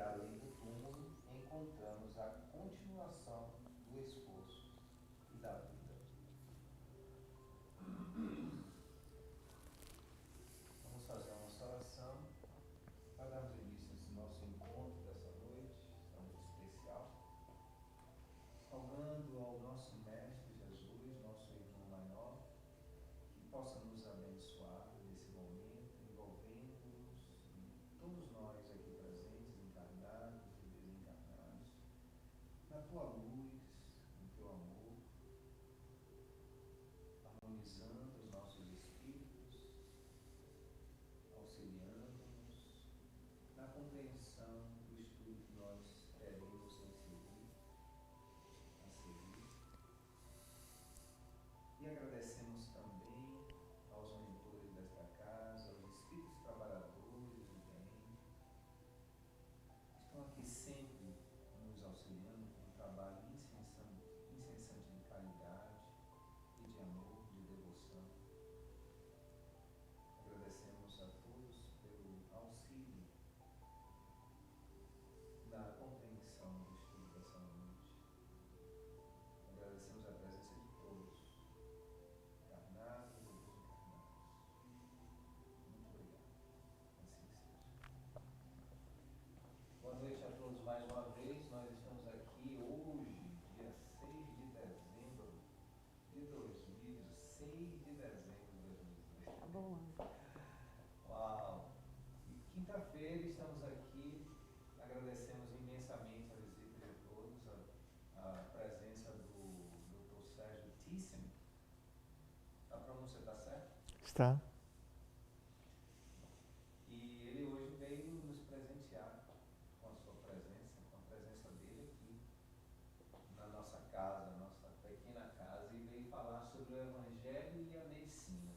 e além do túmulo, encontramos a continuação do esforço e da vida. Vamos fazer uma oração para darmos início a esse nosso encontro dessa noite, tão especial, rogando ao nosso Mestre Jesus, nosso irmão maior, que possa nos abençoar nesse momento, envolvendo-nos, todos nós aqui presentes, encarnados e desencarnados, na tua luz, no teu amor, harmonizando os nossos espíritos, auxiliando-nos na compreensão do estudo que nós teremos a seguir. E agradecemos também aos monitores desta casa, aos espíritos trabalhadores do bem, que estão aqui sempre nos auxiliando com um trabalho incessante de caridade e de amor, de devoção. Agradecemos a todos pelo auxílio na compreensão do estudo dessa noite. Agradecemos a presença de todos, encarnados e desencarnados. Muito obrigado. Assim seja. Boa noite a todos mais uma vez. Nós estamos aqui hoje, dia 6 de dezembro de 2000, 6 de dezembro de 2018. Tá bom. Uau! E quinta-feira estamos aqui, agradecemos imensamente a visita de todos, a presença do Dr. Sérgio Thyssen. A pronúncia está certa? Está. E ele hoje veio nos presentear com a sua presença, com a presença dele aqui na nossa casa, nossa pequena casa, e veio falar sobre o Evangelho e a medicina.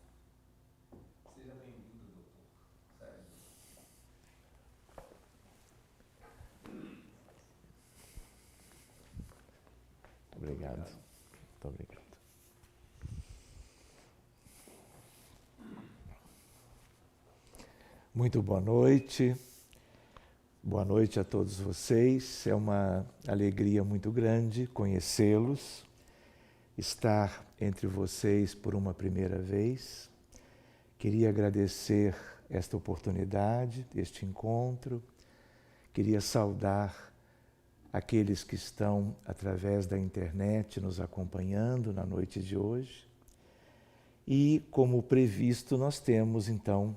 Seja bem-vindo, doutor Sérgio. Obrigado. Muito obrigado. Muito boa noite. Boa noite a todos vocês. É uma alegria muito grande conhecê-los, estar entre vocês por uma primeira vez. Queria agradecer esta oportunidade, este encontro. Queria saudar aqueles que estão através da internet nos acompanhando na noite de hoje. E, como previsto, nós temos então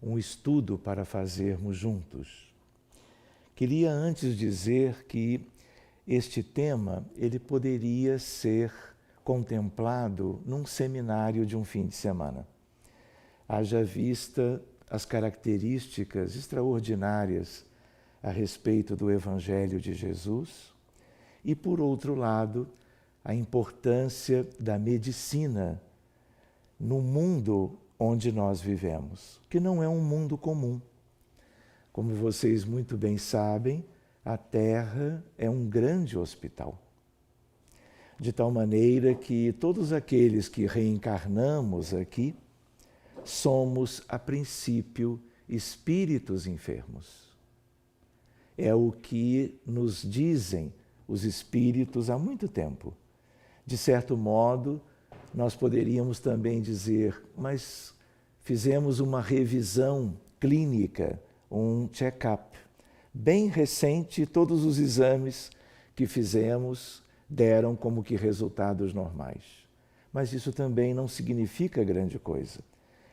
um estudo para fazermos juntos. Queria antes dizer que este tema ele poderia ser contemplado num seminário de um fim de semana. Haja vista as características extraordinárias a respeito do Evangelho de Jesus e, por outro lado, a importância da medicina no mundo onde nós vivemos, que não é um mundo comum. Como vocês muito bem sabem, a Terra é um grande hospital. De tal maneira que todos aqueles que reencarnamos aqui somos, a princípio, espíritos enfermos. É o que nos dizem os espíritos há muito tempo. De certo modo, nós poderíamos também dizer, mas fizemos uma revisão clínica, um check-up. Bem recente, todos os exames que fizemos deram como que resultados normais. Mas isso também não significa grande coisa.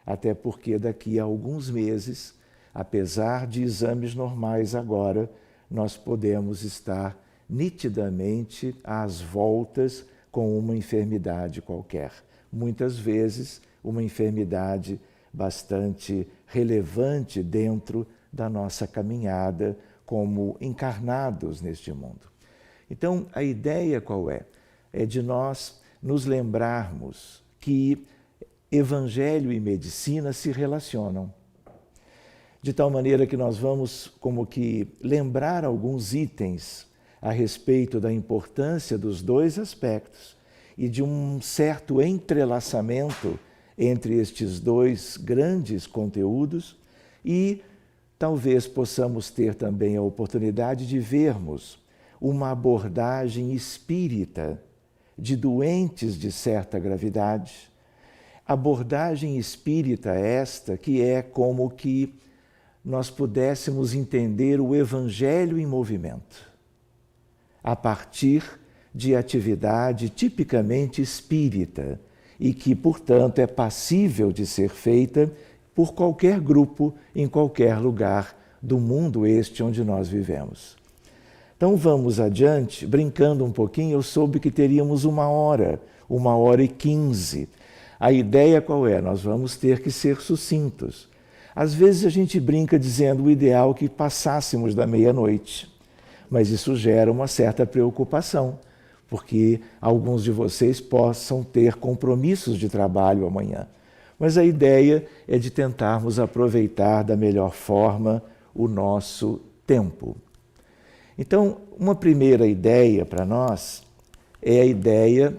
Até porque daqui a alguns meses, apesar de exames normais agora, nós podemos estar nitidamente às voltas com uma enfermidade qualquer. Muitas vezes, uma enfermidade bastante relevante dentro da nossa caminhada como encarnados neste mundo. Então, a ideia qual é? É de nós nos lembrarmos que Evangelho e medicina se relacionam. De tal maneira que nós vamos como que lembrar alguns itens a respeito da importância dos dois aspectos e de um certo entrelaçamento entre estes dois grandes conteúdos e talvez possamos ter também a oportunidade de vermos uma abordagem espírita de doentes de certa gravidade. Abordagem espírita esta que é como que nós pudéssemos entender o Evangelho em movimento, a partir de atividade tipicamente espírita e que, portanto, é passível de ser feita por qualquer grupo, em qualquer lugar do mundo este onde nós vivemos. Então vamos adiante, brincando um pouquinho, eu soube que teríamos 1h15. A ideia qual é? Nós vamos ter que ser sucintos. Às vezes a gente brinca dizendo o ideal que passássemos da meia-noite, mas isso gera uma certa preocupação, porque alguns de vocês possam ter compromissos de trabalho amanhã. Mas a ideia é de tentarmos aproveitar da melhor forma o nosso tempo. Então, uma primeira ideia para nós é a ideia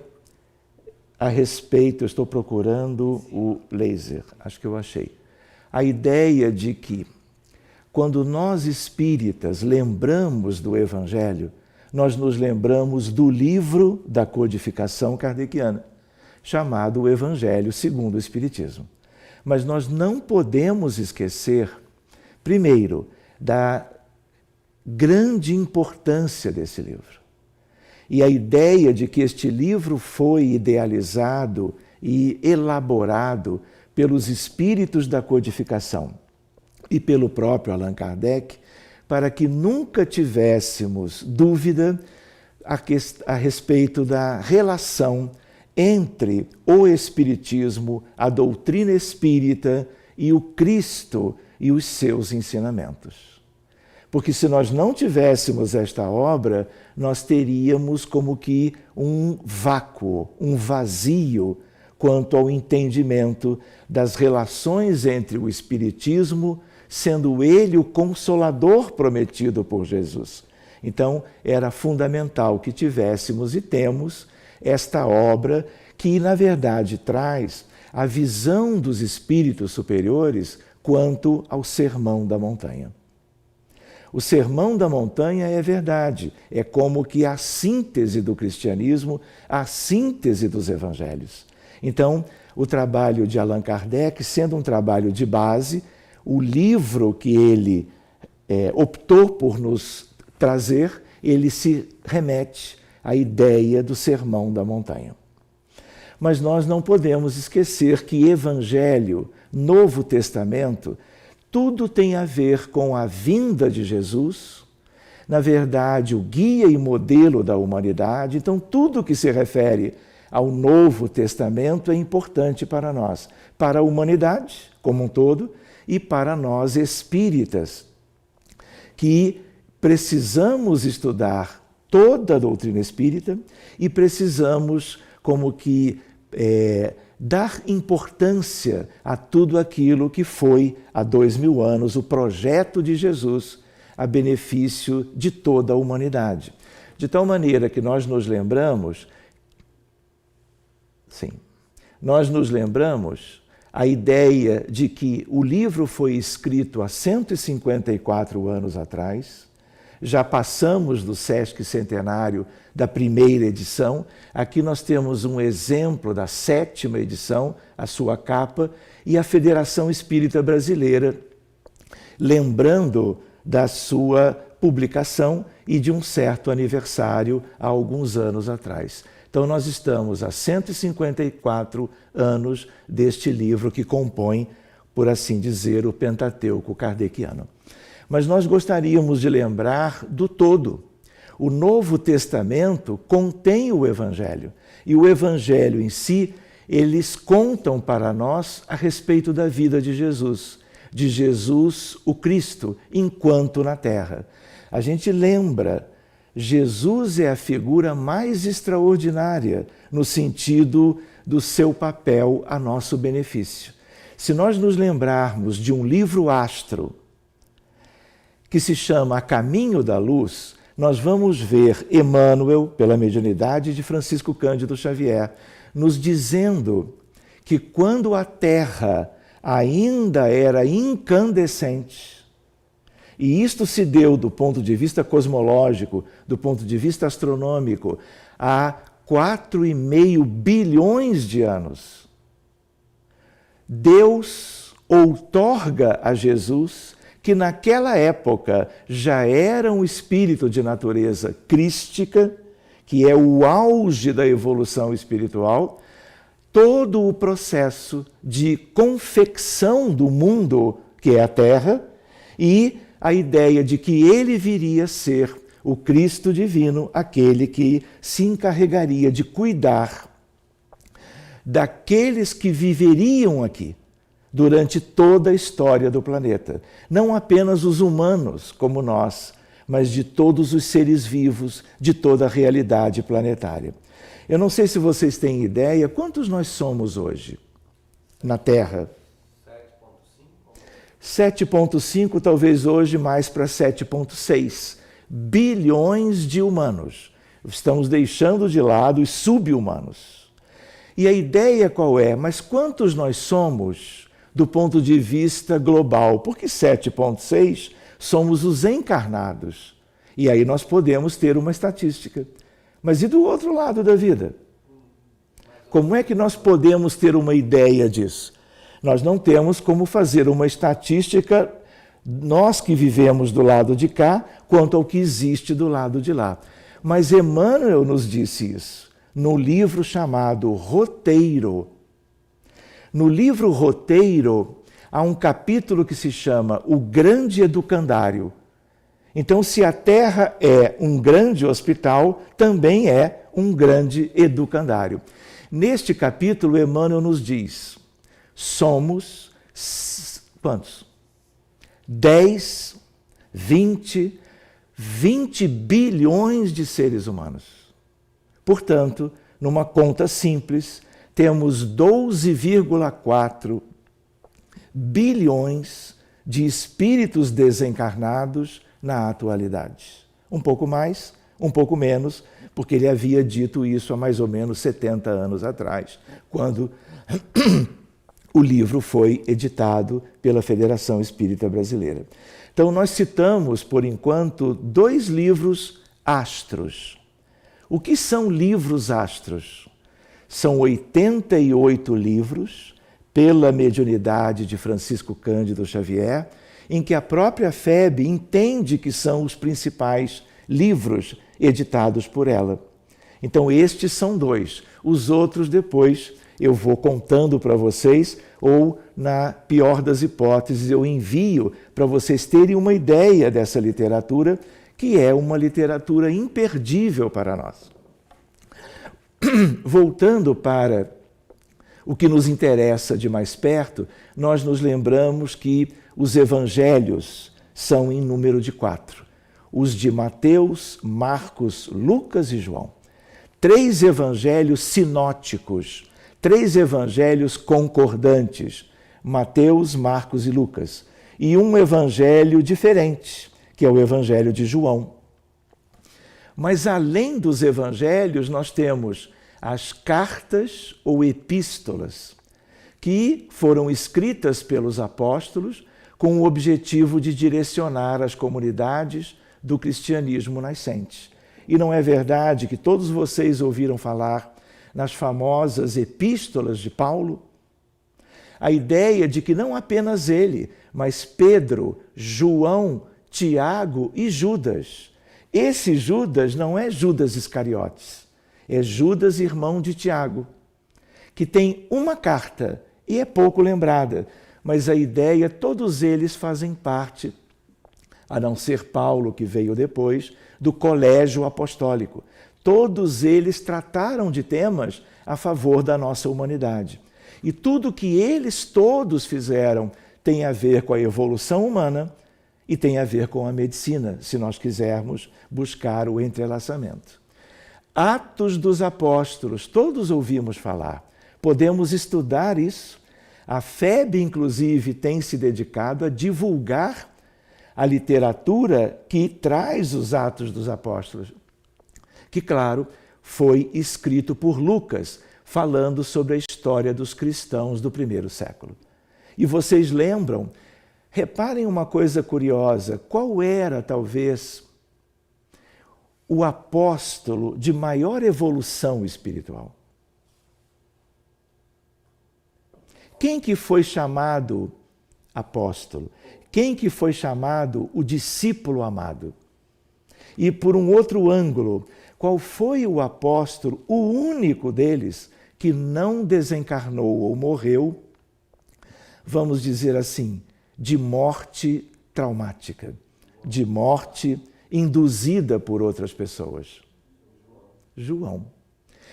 a respeito, eu estou procurando o laser, acho que eu achei. A ideia de que, quando nós espíritas lembramos do Evangelho, nós nos lembramos do livro da codificação kardeciana, chamado o Evangelho segundo o Espiritismo. Mas nós não podemos esquecer, primeiro, da grande importância desse livro. E a ideia de que este livro foi idealizado e elaborado pelos espíritos da codificação e pelo próprio Allan Kardec, para que nunca tivéssemos dúvida a respeito da relação entre o Espiritismo, a doutrina espírita e o Cristo e os seus ensinamentos. Porque se nós não tivéssemos esta obra, nós teríamos como que um vácuo, um vazio quanto ao entendimento das relações entre o Espiritismo, sendo ele o consolador prometido por Jesus. Então, era fundamental que tivéssemos e temos esta obra que, na verdade, traz a visão dos espíritos superiores quanto ao Sermão da Montanha. O Sermão da Montanha é verdade, é como que a síntese do cristianismo, a síntese dos evangelhos. Então, o trabalho de Allan Kardec, sendo um trabalho de base, o livro que ele optou por nos trazer, ele se remete à ideia do Sermão da Montanha. Mas nós não podemos esquecer que Evangelho, Novo Testamento, tudo tem a ver com a vinda de Jesus, na verdade, o guia e modelo da humanidade. Então, tudo que se refere ao Novo Testamento é importante para nós, para a humanidade como um todo e para nós espíritas, que precisamos estudar toda a doutrina espírita e precisamos como que dar importância a tudo aquilo que foi, há 2000 anos, o projeto de Jesus a benefício de toda a humanidade. De tal maneira que nós nos lembramos, a ideia de que o livro foi escrito há 154 anos atrás, já passamos do Sesc Centenário da primeira edição. Aqui nós temos um exemplo da 7ª edição, a sua capa, e a Federação Espírita Brasileira, lembrando da sua publicação e de um certo aniversário há alguns anos atrás. Então nós estamos há 154 anos deste livro que compõe, por assim dizer, o Pentateuco kardeciano. Mas nós gostaríamos de lembrar do todo. O Novo Testamento contém o Evangelho. E o Evangelho em si, eles contam para nós a respeito da vida de Jesus o Cristo, enquanto na Terra. A gente lembra, Jesus é a figura mais extraordinária no sentido do seu papel a nosso benefício. Se nós nos lembrarmos de um livro astro, que se chama A Caminho da Luz, nós vamos ver Emmanuel, pela mediunidade de Francisco Cândido Xavier, nos dizendo que quando a Terra ainda era incandescente, E isto se deu do ponto de vista cosmológico, do ponto de vista astronômico, há 4,5 bilhões de anos. Deus outorga a Jesus, que naquela época já era um espírito de natureza crística, que é o auge da evolução espiritual, todo o processo de confecção do mundo, que é a Terra, e a ideia de que ele viria ser o Cristo divino, aquele que se encarregaria de cuidar daqueles que viveriam aqui durante toda a história do planeta. Não apenas os humanos, como nós, mas de todos os seres vivos, de toda a realidade planetária. Eu não sei se vocês têm ideia, quantos nós somos hoje na Terra? 7,5, talvez hoje mais para 7,6 bilhões de humanos. Estamos deixando de lado os sub-humanos. E a ideia qual é? Mas quantos nós somos do ponto de vista global? Porque 7,6 somos os encarnados. E aí nós podemos ter uma estatística. Mas e do outro lado da vida? Como é que nós podemos ter uma ideia disso? Nós não temos como fazer uma estatística, nós que vivemos do lado de cá, quanto ao que existe do lado de lá. Mas Emmanuel nos disse isso, no livro chamado Roteiro. No livro Roteiro, há um capítulo que se chama O Grande Educandário. Então, se a Terra é um grande hospital, também é um grande educandário. Neste capítulo, Emmanuel nos diz, somos, quantos? 10, 20 bilhões de seres humanos. Portanto, numa conta simples, temos 12,4 bilhões de espíritos desencarnados na atualidade. Um pouco mais, um pouco menos, porque ele havia dito isso há mais ou menos 70 anos atrás, quando o livro foi editado pela Federação Espírita Brasileira. Então, nós citamos, por enquanto, 2 livros astros. O que são livros astros? São 88 livros, pela mediunidade de Francisco Cândido Xavier, em que a própria FEB entende que são os principais livros editados por ela. Então, estes são 2. Os outros, depois, eu vou contando para vocês, ou, na pior das hipóteses, eu envio para vocês terem uma ideia dessa literatura, que é uma literatura imperdível para nós. Voltando para o que nos interessa de mais perto, nós nos lembramos que os evangelhos são em número de 4. Os de Mateus, Marcos, Lucas e João. 3 evangelhos sinóticos, 3 evangelhos concordantes, Mateus, Marcos e Lucas. E um evangelho diferente, que é o evangelho de João. Mas além dos evangelhos, nós temos as cartas ou epístolas, que foram escritas pelos apóstolos com o objetivo de direcionar as comunidades do cristianismo nascente. E não é verdade que todos vocês ouviram falar nas famosas epístolas de Paulo? A ideia de que não apenas ele, mas Pedro, João, Tiago e Judas. Esse Judas não é Judas Iscariotes, é Judas, irmão de Tiago, que tem uma carta e é pouco lembrada, mas a ideia, todos eles fazem parte, a não ser Paulo, que veio depois, do colégio apostólico. Todos eles trataram de temas a favor da nossa humanidade. E tudo que eles todos fizeram tem a ver com a evolução humana e tem a ver com a medicina, se nós quisermos buscar o entrelaçamento. Atos dos Apóstolos, todos ouvimos falar. Podemos estudar isso. A FEB, inclusive, tem se dedicado a divulgar a literatura que traz os Atos dos Apóstolos, que, claro, foi escrito por Lucas, falando sobre a história dos cristãos do primeiro século. E vocês lembram, Reparem uma coisa curiosa, qual era, talvez, o apóstolo de maior evolução espiritual? Quem que foi chamado apóstolo? Quem que foi chamado o discípulo amado? E por um outro ângulo, qual foi o apóstolo, o único deles, que não desencarnou ou morreu, vamos dizer assim, de morte traumática, de morte induzida por outras pessoas? João.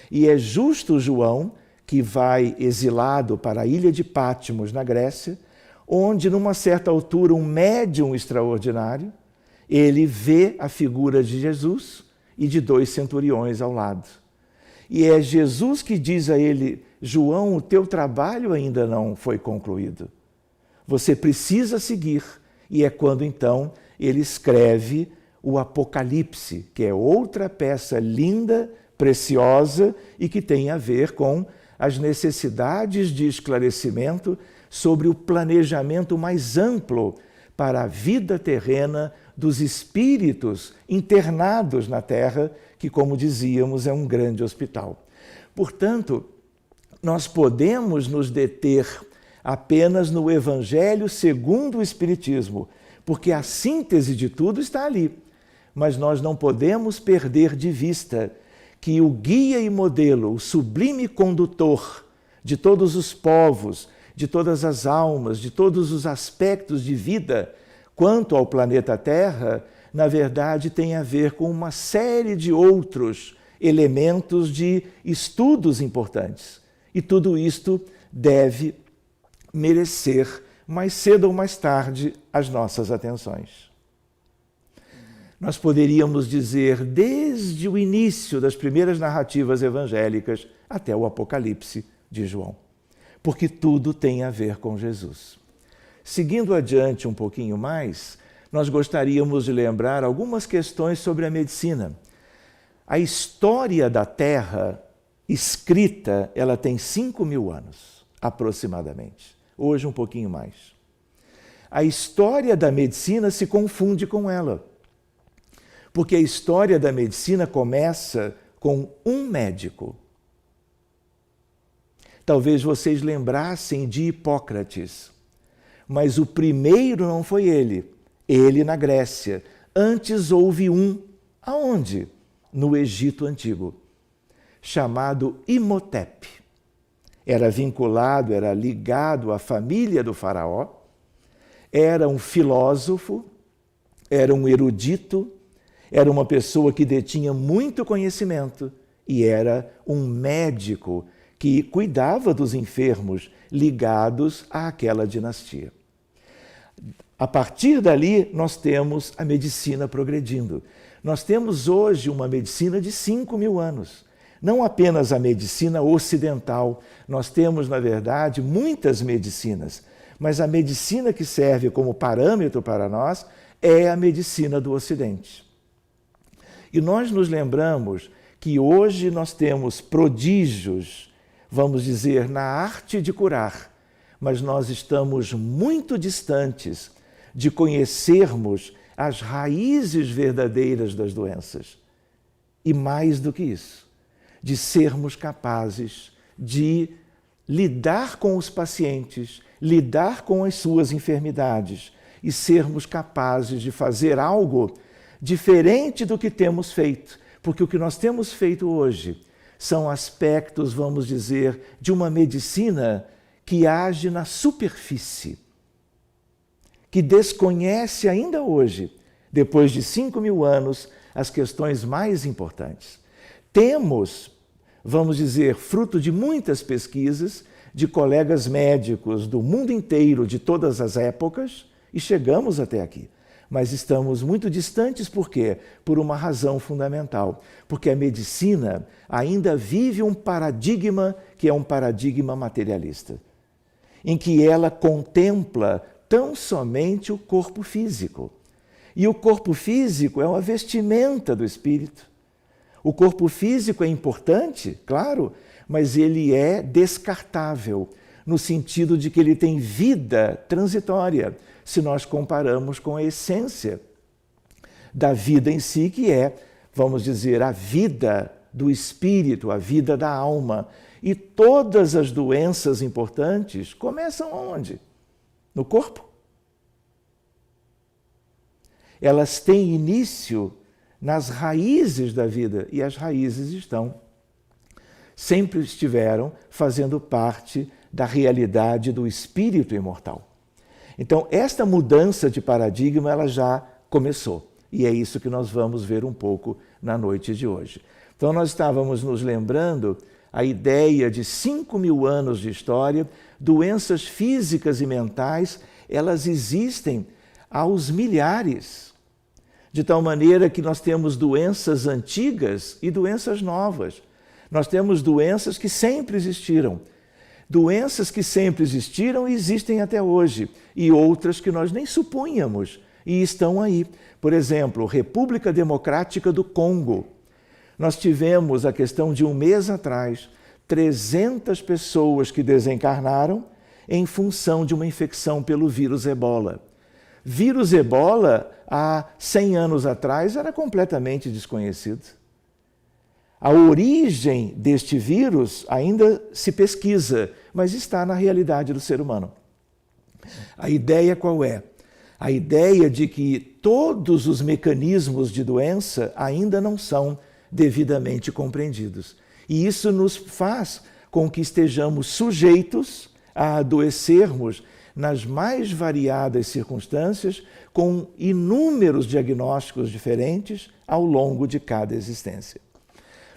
E é justo João que vai exilado para a ilha de Patmos, na Grécia, onde, numa certa altura, um médium extraordinário, ele vê a figura de Jesus e de 2 centuriões ao lado. E é Jesus que diz a ele: João, o teu trabalho ainda não foi concluído. Você precisa seguir. E é quando, então, ele escreve o Apocalipse, que é outra peça linda, preciosa e que tem a ver com as necessidades de esclarecimento sobre o planejamento mais amplo para a vida terrena dos espíritos internados na Terra, que, como dizíamos, é um grande hospital. Portanto, nós podemos nos deter apenas no Evangelho segundo o Espiritismo, porque a síntese de tudo está ali. Mas nós não podemos perder de vista que o guia e modelo, o sublime condutor de todos os povos, de todas as almas, de todos os aspectos de vida, quanto ao planeta Terra, na verdade tem a ver com uma série de outros elementos de estudos importantes. E tudo isto deve merecer, mais cedo ou mais tarde, as nossas atenções. Nós poderíamos dizer, desde o início das primeiras narrativas evangélicas até o Apocalipse de João, porque tudo tem a ver com Jesus. Seguindo adiante um pouquinho mais, nós gostaríamos de lembrar algumas questões sobre a medicina. A história da Terra escrita, ela tem 5.000 anos, aproximadamente. Hoje um pouquinho mais. A história da medicina se confunde com ela. Porque a história da medicina começa com um médico. Talvez vocês lembrassem de Hipócrates, mas o primeiro não foi ele na Grécia. Antes houve um, aonde? No Egito Antigo, chamado Imhotep. Era vinculado, era ligado à família do faraó, era um filósofo, era um erudito, era uma pessoa que detinha muito conhecimento e era um médico que cuidava dos enfermos ligados àquela dinastia. A partir dali, nós temos a medicina progredindo. Nós temos hoje uma medicina de 5.000 anos. Não apenas a medicina ocidental. Nós temos, na verdade, muitas medicinas. Mas a medicina que serve como parâmetro para nós é a medicina do Ocidente. E nós nos lembramos que hoje nós temos prodígios, vamos dizer, na arte de curar, mas nós estamos muito distantes de conhecermos as raízes verdadeiras das doenças. E mais do que isso, de sermos capazes de lidar com os pacientes, lidar com as suas enfermidades e sermos capazes de fazer algo diferente do que temos feito, porque o que nós temos feito hoje são aspectos, vamos dizer, de uma medicina que age na superfície, que desconhece ainda hoje, depois de 5.000 anos, as questões mais importantes. Temos, vamos dizer, fruto de muitas pesquisas, de colegas médicos do mundo inteiro, de todas as épocas, e chegamos até aqui. Mas estamos muito distantes, por quê? Por uma razão fundamental. Porque a medicina ainda vive um paradigma que é um paradigma materialista, em que ela contempla tão somente o corpo físico. E o corpo físico é uma vestimenta do espírito. O corpo físico é importante, claro, mas ele é descartável, no sentido de que ele tem vida transitória. se nós comparamos com a essência da vida em si, que é, vamos dizer, a vida do espírito, a vida da alma. E todas as doenças importantes começam onde? No corpo. Elas têm início nas raízes da vida, e as raízes sempre estiveram fazendo parte da realidade do espírito imortal. Então, esta mudança de paradigma, ela já começou. E é isso que nós vamos ver um pouco na noite de hoje. Então, nós estávamos nos lembrando a ideia de 5.000 anos de história, doenças físicas e mentais, elas existem aos milhares. De tal maneira que nós temos doenças antigas e doenças novas. Nós temos doenças que sempre existiram. Doenças que sempre existiram e existem até hoje. E outras que nós nem supunhamos e estão aí. Por exemplo, República Democrática do Congo. Nós tivemos, a questão de um mês atrás, 300 pessoas que desencarnaram em função de uma infecção pelo vírus Ebola. Vírus Ebola, há 100 anos atrás, era completamente desconhecido. A origem deste vírus ainda se pesquisa, mas está na realidade do ser humano. A ideia qual é? A ideia de que todos os mecanismos de doença ainda não são devidamente compreendidos. E isso nos faz com que estejamos sujeitos a adoecermos nas mais variadas circunstâncias, com inúmeros diagnósticos diferentes ao longo de cada existência.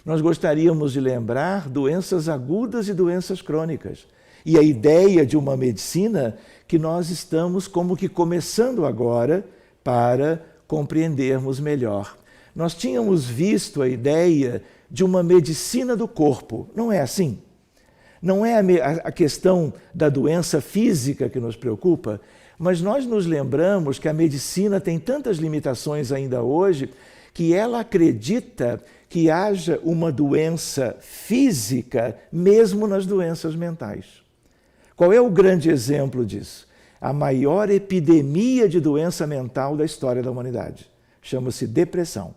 Nós gostaríamos de lembrar doenças agudas e doenças crônicas. E a ideia de uma medicina que nós estamos como que começando agora para compreendermos melhor. Nós tínhamos visto a ideia de uma medicina do corpo. Não é assim? Não é a questão da doença física que nos preocupa, mas nós nos lembramos que a medicina tem tantas limitações ainda hoje que ela acredita que haja uma doença física mesmo nas doenças mentais. Qual é o grande exemplo disso? A maior epidemia de doença mental da história da humanidade. Chama-se depressão.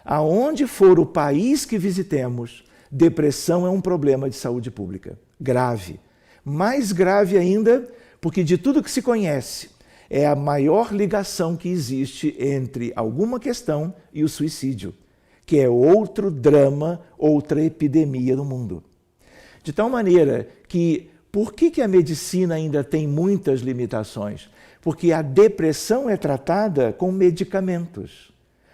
Aonde for o país que visitemos, depressão é um problema de saúde pública, grave. Mais grave ainda, porque de tudo que se conhece, é a maior ligação que existe entre alguma questão e o suicídio, que é outro drama, outra epidemia no mundo. De tal maneira que, por que a medicina ainda tem muitas limitações? Porque a depressão é tratada com medicamentos,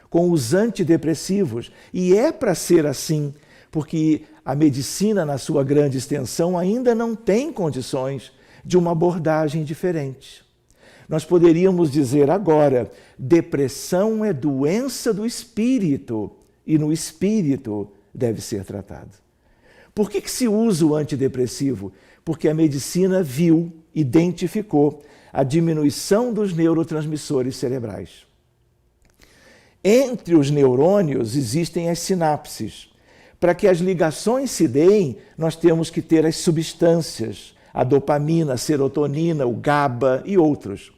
com os antidepressivos, e é para ser assim, porque a medicina, na sua grande extensão, ainda não tem condições de uma abordagem diferente. Nós poderíamos dizer agora, depressão é doença do espírito, e no espírito deve ser tratado. Por que se usa o antidepressivo? Porque a medicina viu, identificou a diminuição dos neurotransmissores cerebrais. Entre os neurônios existem as sinapses. Para que as ligações se deem, nós temos que ter as substâncias, a dopamina, a serotonina, o GABA e outros.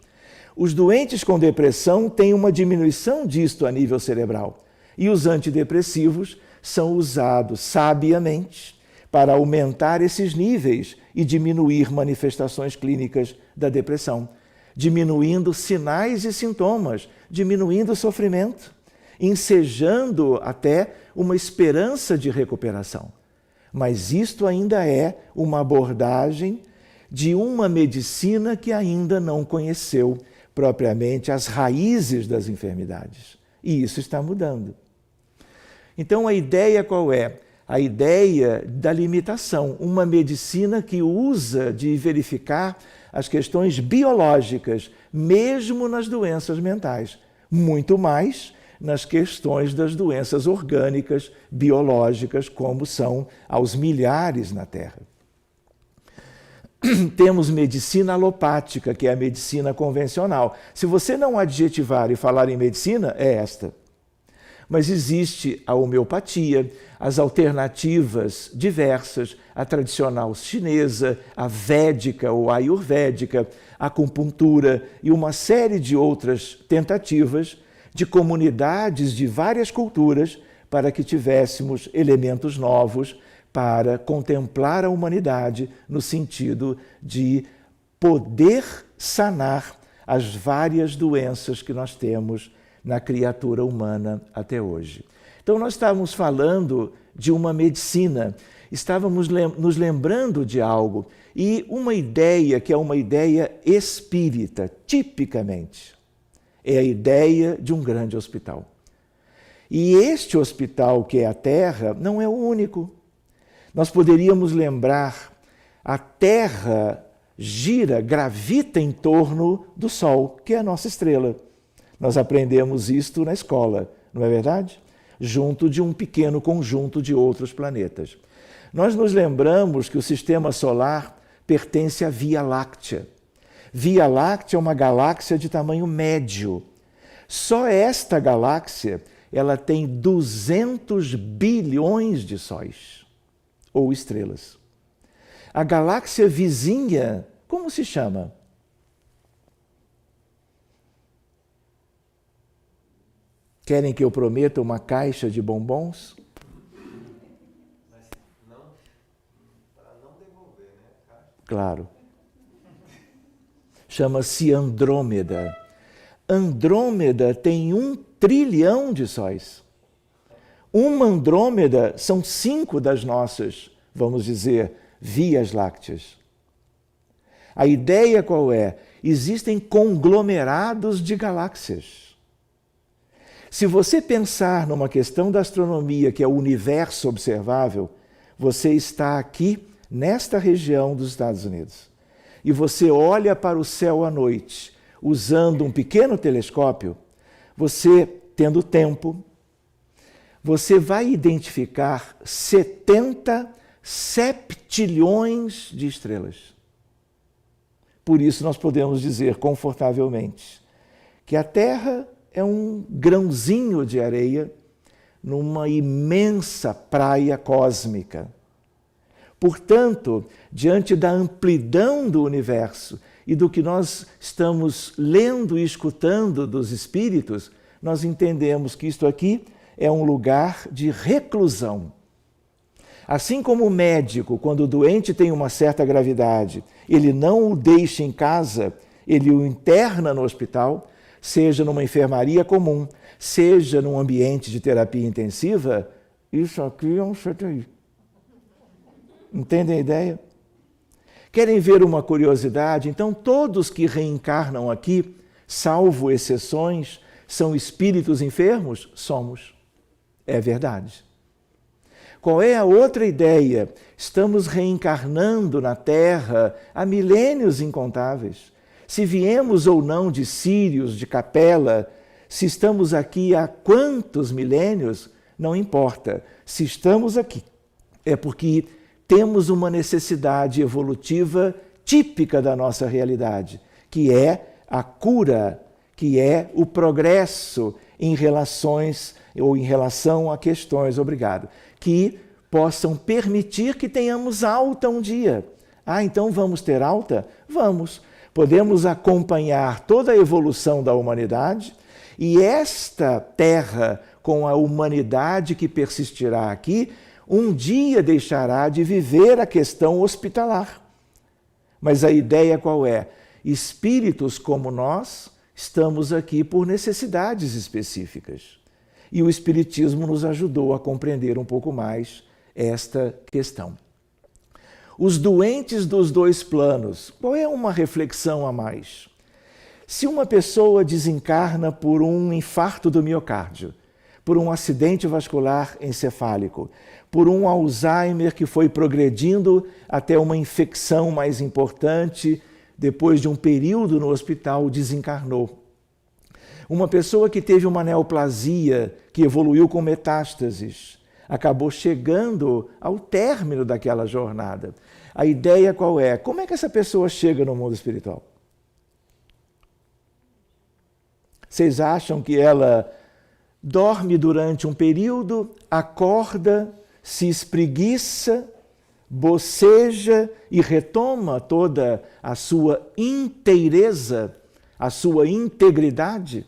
Os doentes com depressão têm uma diminuição disto a nível cerebral. E os antidepressivos são usados sabiamente para aumentar esses níveis e diminuir manifestações clínicas da depressão, diminuindo sinais e sintomas, diminuindo o sofrimento, ensejando até uma esperança de recuperação. Mas isto ainda é uma abordagem de uma medicina que ainda não conheceu propriamente as raízes das enfermidades. E isso está mudando. Então a ideia qual é? A ideia da limitação, uma medicina que usa de verificar as questões biológicas, mesmo nas doenças mentais, muito mais nas questões das doenças orgânicas, biológicas, como são aos milhares na Terra. Temos medicina alopática, que é a medicina convencional. Se você não adjetivar e falar em medicina, é esta. Mas existe a homeopatia, as alternativas diversas, a tradicional chinesa, a védica ou ayurvédica, a acupuntura e uma série de outras tentativas de comunidades de várias culturas para que tivéssemos elementos novos para contemplar a humanidade no sentido de poder sanar as várias doenças que nós temos na criatura humana até hoje. Então, nós estávamos falando de uma medicina, estávamos nos lembrando de algo, e uma ideia que é uma ideia espírita, tipicamente, é a ideia de um grande hospital. E este hospital, que é a Terra, não é o único. Nós poderíamos lembrar, a Terra gira, gravita em torno do Sol, que é a nossa estrela. Nós aprendemos isto na escola, não é verdade? Junto de um pequeno conjunto de outros planetas. Nós nos lembramos que o Sistema Solar pertence à Via Láctea. Via Láctea é uma galáxia de tamanho médio. Só esta galáxia, ela tem 200 bilhões de sóis, ou estrelas. A galáxia vizinha, como se chama? Querem que eu prometa uma caixa de bombons? Mas não, para não devolver, né? Claro. Chama-se Andrômeda. Andrômeda tem 1 trilhão de sóis. Uma Andrômeda são 5 das nossas, vamos dizer, vias lácteas. A ideia qual é? Existem conglomerados de galáxias. Se você pensar numa questão da astronomia, que é o universo observável, você está aqui, nesta região dos Estados Unidos, e você olha para o céu à noite, usando um pequeno telescópio, você, tendo tempo, você vai identificar 70 septilhões de estrelas. Por isso nós podemos dizer confortavelmente que a Terra é um grãozinho de areia numa imensa praia cósmica. Portanto, diante da amplidão do universo e do que nós estamos lendo e escutando dos espíritos, nós entendemos que isto aqui é um lugar de reclusão. Assim como o médico, quando o doente tem uma certa gravidade, ele não o deixa em casa, ele o interna no hospital, seja numa enfermaria comum, seja num ambiente de terapia intensiva, isso aqui é um CTI. Entendem a ideia? Querem ver uma curiosidade? Então, todos que reencarnam aqui, salvo exceções, são espíritos enfermos? Somos. É verdade. Qual é a outra ideia? Estamos reencarnando na Terra há milênios incontáveis. Se viemos ou não de Sírios, de Capela, se estamos aqui há quantos milênios, não importa. Se estamos aqui, é porque temos uma necessidade evolutiva típica da nossa realidade, que é a cura, que é o progresso em relações ou em relação a questões, obrigado, que possam permitir que tenhamos alta um dia. Ah, então vamos ter alta? Vamos. Podemos acompanhar toda a evolução da humanidade e esta Terra, com a humanidade que persistirá aqui, um dia deixará de viver a questão hospitalar. Mas a ideia qual é? Espíritos como nós estamos aqui por necessidades específicas. E o Espiritismo nos ajudou a compreender um pouco mais esta questão. Os doentes dos 2 planos, qual é uma reflexão a mais? Se uma pessoa desencarna por um infarto do miocárdio, por um acidente vascular encefálico, por um Alzheimer que foi progredindo até uma infecção mais importante, depois de um período no hospital, desencarnou. Uma pessoa que teve uma neoplasia, que evoluiu com metástases, acabou chegando ao término daquela jornada. A ideia qual é? Como é que essa pessoa chega no mundo espiritual? Vocês acham que ela dorme durante um período, acorda, se espreguiça, boceja e retoma toda a sua inteireza, a sua integridade.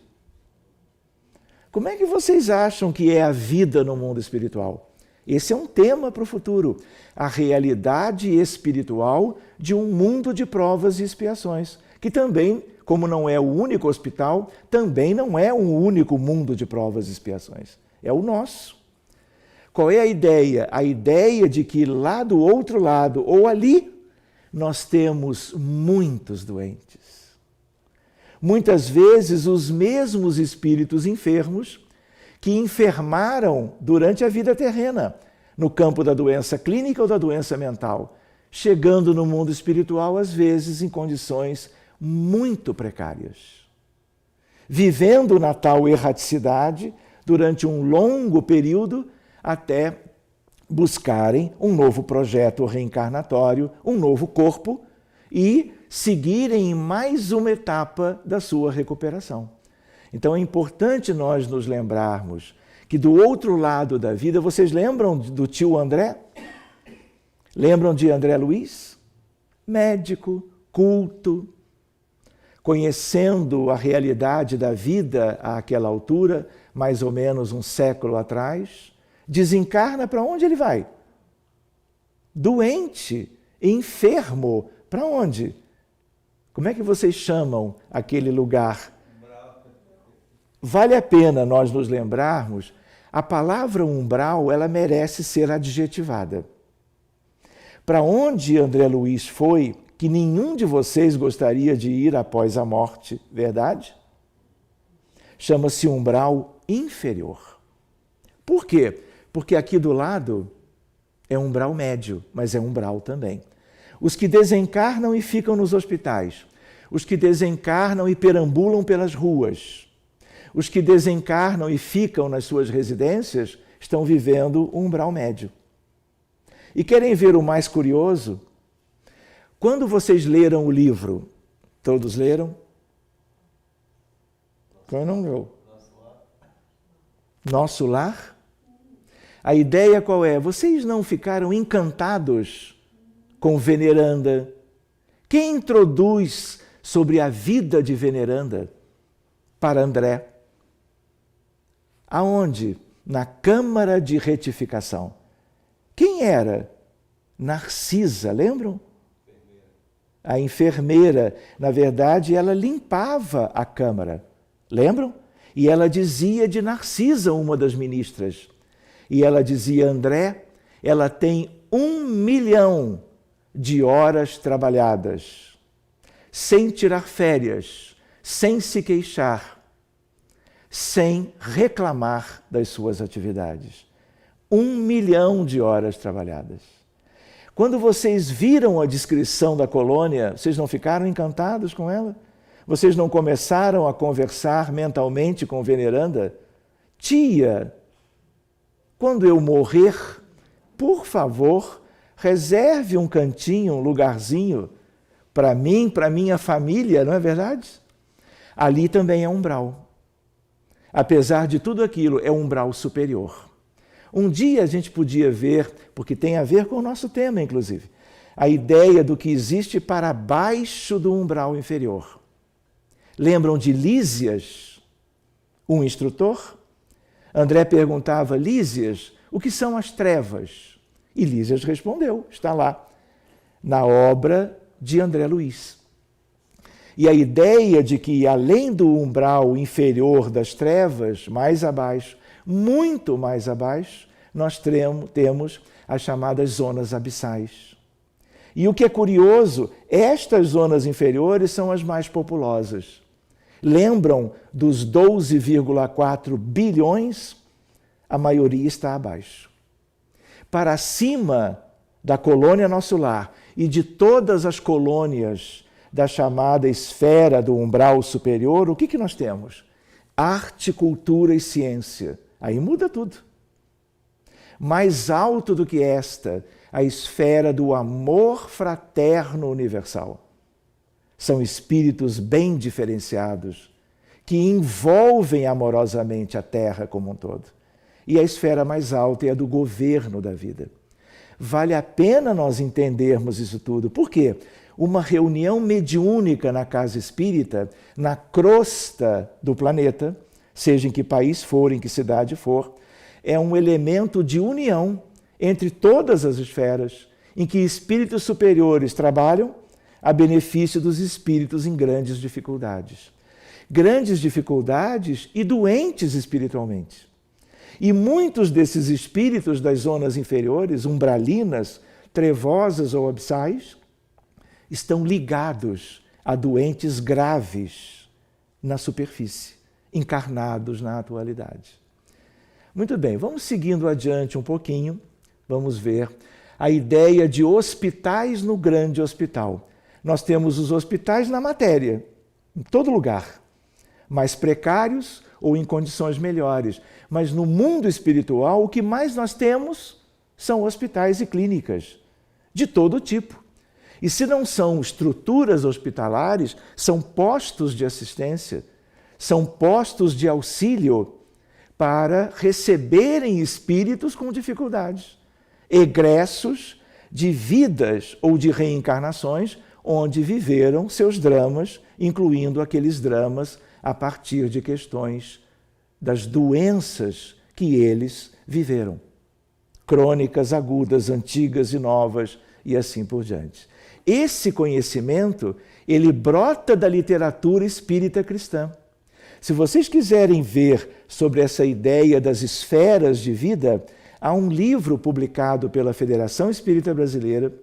Como é que vocês acham que é a vida no mundo espiritual? Esse é um tema para o futuro. A realidade espiritual de um mundo de provas e expiações, que também, como não é o único hospital, também não é um único mundo de provas e expiações. É o nosso. Qual é a ideia? A ideia de que lá do outro lado, ou ali, nós temos muitos doentes. Muitas vezes os mesmos espíritos enfermos que enfermaram durante a vida terrena, no campo da doença clínica ou da doença mental, chegando no mundo espiritual, às vezes, em condições muito precárias. Vivendo na tal erraticidade durante um longo período até buscarem um novo projeto reencarnatório, um novo corpo e seguirem em mais uma etapa da sua recuperação. Então é importante nós nos lembrarmos que do outro lado da vida, vocês lembram do tio André? Lembram de André Luiz? Médico, culto, conhecendo a realidade da vida àquela altura, mais ou menos um século atrás, desencarna, para onde ele vai? Doente, enfermo, para onde? Como é que vocês chamam aquele lugar? Vale a pena nós nos lembrarmos, a palavra umbral, ela merece ser adjetivada. Para onde André Luiz foi, que nenhum de vocês gostaria de ir após a morte, verdade? Chama-se umbral inferior. Por quê? Porque aqui do lado é umbral médio, mas é umbral também. Os que desencarnam e ficam nos hospitais, os que desencarnam e perambulam pelas ruas, os que desencarnam e ficam nas suas residências estão vivendo o umbral médio. E querem ver o mais curioso? Quando vocês leram o livro, todos leram? Quem não leu? Nosso Lar? A ideia qual é? Vocês não ficaram encantados com Veneranda? Quem introduz sobre a vida de Veneranda para André? Aonde? Na Câmara de Retificação. Quem era? Narcisa, lembram? A enfermeira. Na verdade, ela limpava a Câmara. Lembram? E ela dizia de Narcisa, uma das ministras. E ela dizia, André, ela tem 1 milhão de horas trabalhadas, sem tirar férias, sem se queixar, sem reclamar das suas atividades. 1 milhão de horas trabalhadas. Quando vocês viram a descrição da colônia, vocês não ficaram encantados com ela? Vocês não começaram a conversar mentalmente com Veneranda? Tia, quando eu morrer, por favor, reserve um cantinho, um lugarzinho para mim, para minha família, não é verdade? Ali também é umbral. Apesar de tudo aquilo, é um umbral superior. Um dia a gente podia ver, porque tem a ver com o nosso tema, inclusive, a ideia do que existe para baixo do umbral inferior. Lembram de Lísias, um instrutor? André perguntava, Lísias, o que são as trevas? E Lísias respondeu, está lá, na obra de André Luiz. E a ideia de que, além do umbral inferior das trevas, mais abaixo, muito mais abaixo, nós temos as chamadas zonas abissais. E o que é curioso, estas zonas inferiores são as mais populosas. Lembram dos 12,4 bilhões? A maioria está abaixo. Para cima da colônia Nosso Lar e de todas as colônias da chamada esfera do umbral superior, o que nós temos? Arte, cultura e ciência. Aí muda tudo. Mais alto do que esta, a esfera do amor fraterno universal. São espíritos bem diferenciados, que envolvem amorosamente a Terra como um todo. E a esfera mais alta é a do governo da vida. Vale a pena nós entendermos isso tudo. Por quê? Uma reunião mediúnica na casa espírita, na crosta do planeta, seja em que país for, em que cidade for, é um elemento de união entre todas as esferas, em que espíritos superiores trabalham a benefício dos espíritos em grandes dificuldades. Grandes dificuldades e doentes espiritualmente. E muitos desses espíritos das zonas inferiores, umbralinas, trevosas ou abissais, estão ligados a doentes graves na superfície, encarnados na atualidade. Muito bem, vamos seguindo adiante um pouquinho, vamos ver a ideia de hospitais no grande hospital. Nós temos os hospitais na matéria, em todo lugar, mais precários ou em condições melhores. Mas no mundo espiritual, o que mais nós temos são hospitais e clínicas, de todo tipo. E se não são estruturas hospitalares, são postos de assistência, são postos de auxílio para receberem espíritos com dificuldades, egressos de vidas ou de reencarnações onde viveram seus dramas, incluindo aqueles dramas a partir de questões das doenças que eles viveram. Crônicas, agudas, antigas e novas, e assim por diante. Esse conhecimento, ele brota da literatura espírita cristã. Se vocês quiserem ver sobre essa ideia das esferas de vida, há um livro publicado pela Federação Espírita Brasileira,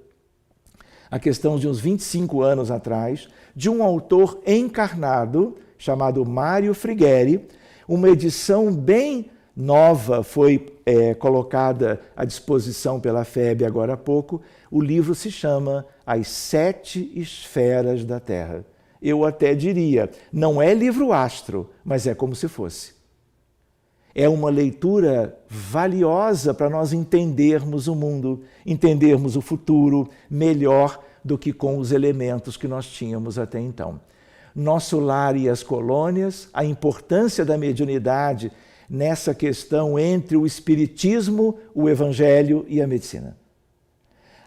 a questão de uns 25 anos atrás, de um autor encarnado, chamado Mário Frigueri. Uma edição bem nova foi colocada à disposição pela FEB agora há pouco. O livro se chama As 7 Esferas da Terra. Eu até diria, não é livro astro, mas é como se fosse. É uma leitura valiosa para nós entendermos o mundo, entendermos o futuro melhor do que com os elementos que nós tínhamos até então. Nosso lar e as colônias, a importância da mediunidade nessa questão entre o espiritismo, o evangelho e a medicina.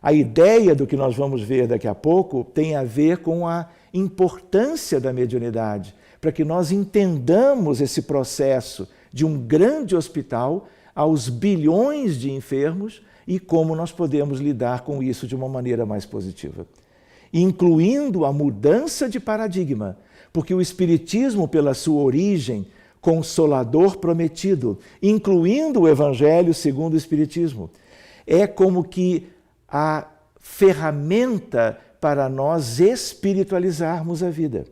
A ideia do que nós vamos ver daqui a pouco tem a ver com a importância da mediunidade, para que nós entendamos esse processo de um grande hospital aos bilhões de enfermos e como nós podemos lidar com isso de uma maneira mais positiva. Incluindo a mudança de paradigma, porque o Espiritismo, pela sua origem, consolador prometido, incluindo o Evangelho segundo o Espiritismo, é como que a ferramenta para nós espiritualizarmos a vida.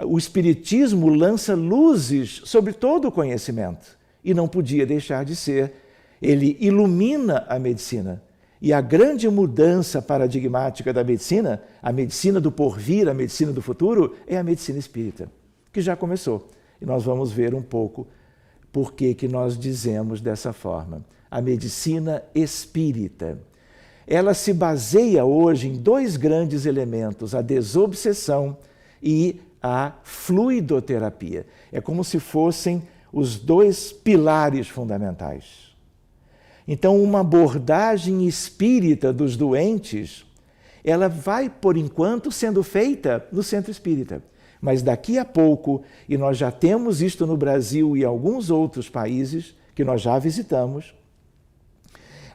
O Espiritismo lança luzes sobre todo o conhecimento e não podia deixar de ser. Ele ilumina a medicina. E a grande mudança paradigmática da medicina, a medicina do porvir, a medicina do futuro, é a medicina espírita, que já começou. E nós vamos ver um pouco por que nós dizemos dessa forma. A medicina espírita. Ela se baseia hoje em 2 grandes elementos, a desobsessão e a fluidoterapia. É como se fossem os 2 pilares fundamentais. Então, uma abordagem espírita dos doentes, ela vai, por enquanto, sendo feita no centro espírita. Mas daqui a pouco, e nós já temos isto no Brasil e alguns outros países que nós já visitamos,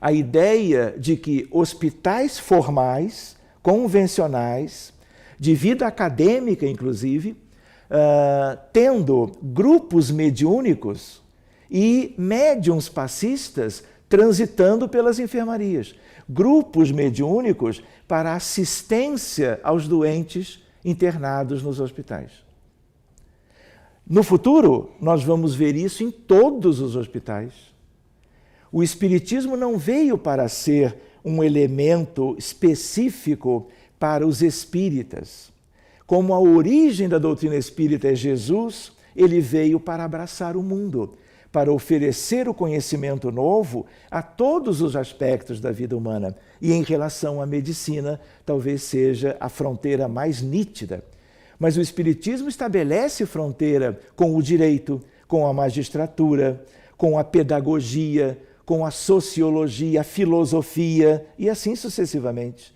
a ideia de que hospitais formais, convencionais, de vida acadêmica, inclusive, tendo grupos mediúnicos e médiuns passistas transitando pelas enfermarias. Grupos mediúnicos para assistência aos doentes internados nos hospitais. No futuro, nós vamos ver isso em todos os hospitais. O Espiritismo não veio para ser um elemento específico para os espíritas. Como a origem da doutrina espírita é Jesus, ele veio para abraçar o mundo, para oferecer o conhecimento novo a todos os aspectos da vida humana. E em relação à medicina, talvez seja a fronteira mais nítida. Mas o Espiritismo estabelece fronteira com o direito, com a magistratura, com a pedagogia, com a sociologia, a filosofia e assim sucessivamente.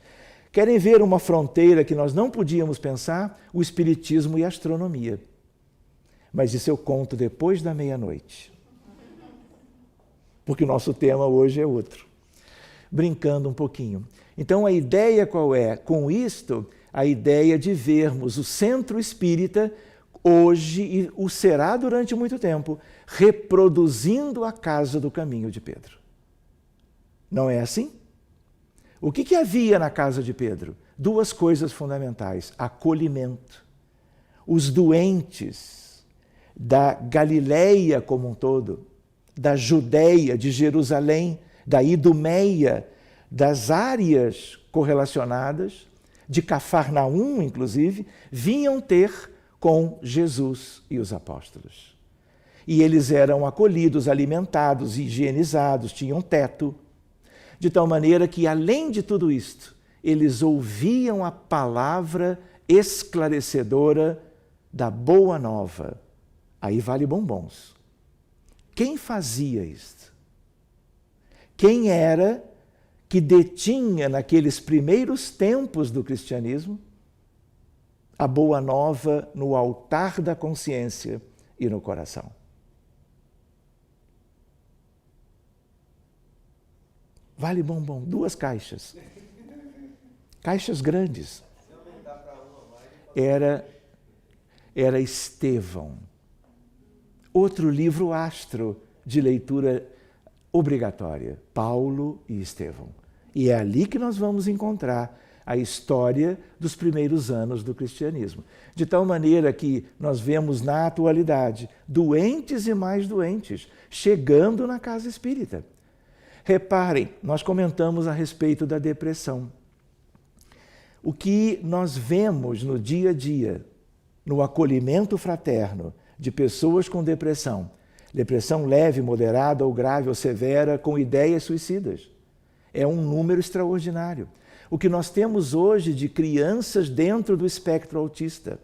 Querem ver uma fronteira que nós não podíamos pensar? O Espiritismo e a astronomia. Mas isso eu conto depois da meia-noite. Porque o nosso tema hoje é outro. Brincando um pouquinho. Então a ideia qual é? Com isto, a ideia de vermos o centro espírita hoje, e o será durante muito tempo, reproduzindo a casa do caminho de Pedro. Não é assim? O que havia na casa de Pedro? Duas coisas fundamentais: acolhimento. Os doentes da Galileia como um todo, da Judéia, de Jerusalém, da Idumeia, das áreas correlacionadas, de Cafarnaum, inclusive, vinham ter com Jesus e os apóstolos. E eles eram acolhidos, alimentados, higienizados, tinham teto, de tal maneira que, além de tudo isto, eles ouviam a palavra esclarecedora da Boa Nova. Aí vale bombons. Quem fazia isto? Quem era que detinha, naqueles primeiros tempos do cristianismo, a Boa Nova no altar da consciência e no coração? Vale bombom, 2 caixas. Caixas grandes. Era Estevão. Outro livro astro de leitura obrigatória, Paulo e Estevão. E é ali que nós vamos encontrar a história dos primeiros anos do cristianismo. De tal maneira que nós vemos na atualidade doentes e mais doentes chegando na casa espírita. Reparem, nós comentamos a respeito da depressão. O que nós vemos no dia a dia, no acolhimento fraterno de pessoas com depressão leve, moderada ou grave ou severa, com ideias suicidas, é um número extraordinário. O que nós temos hoje de crianças dentro do espectro autista,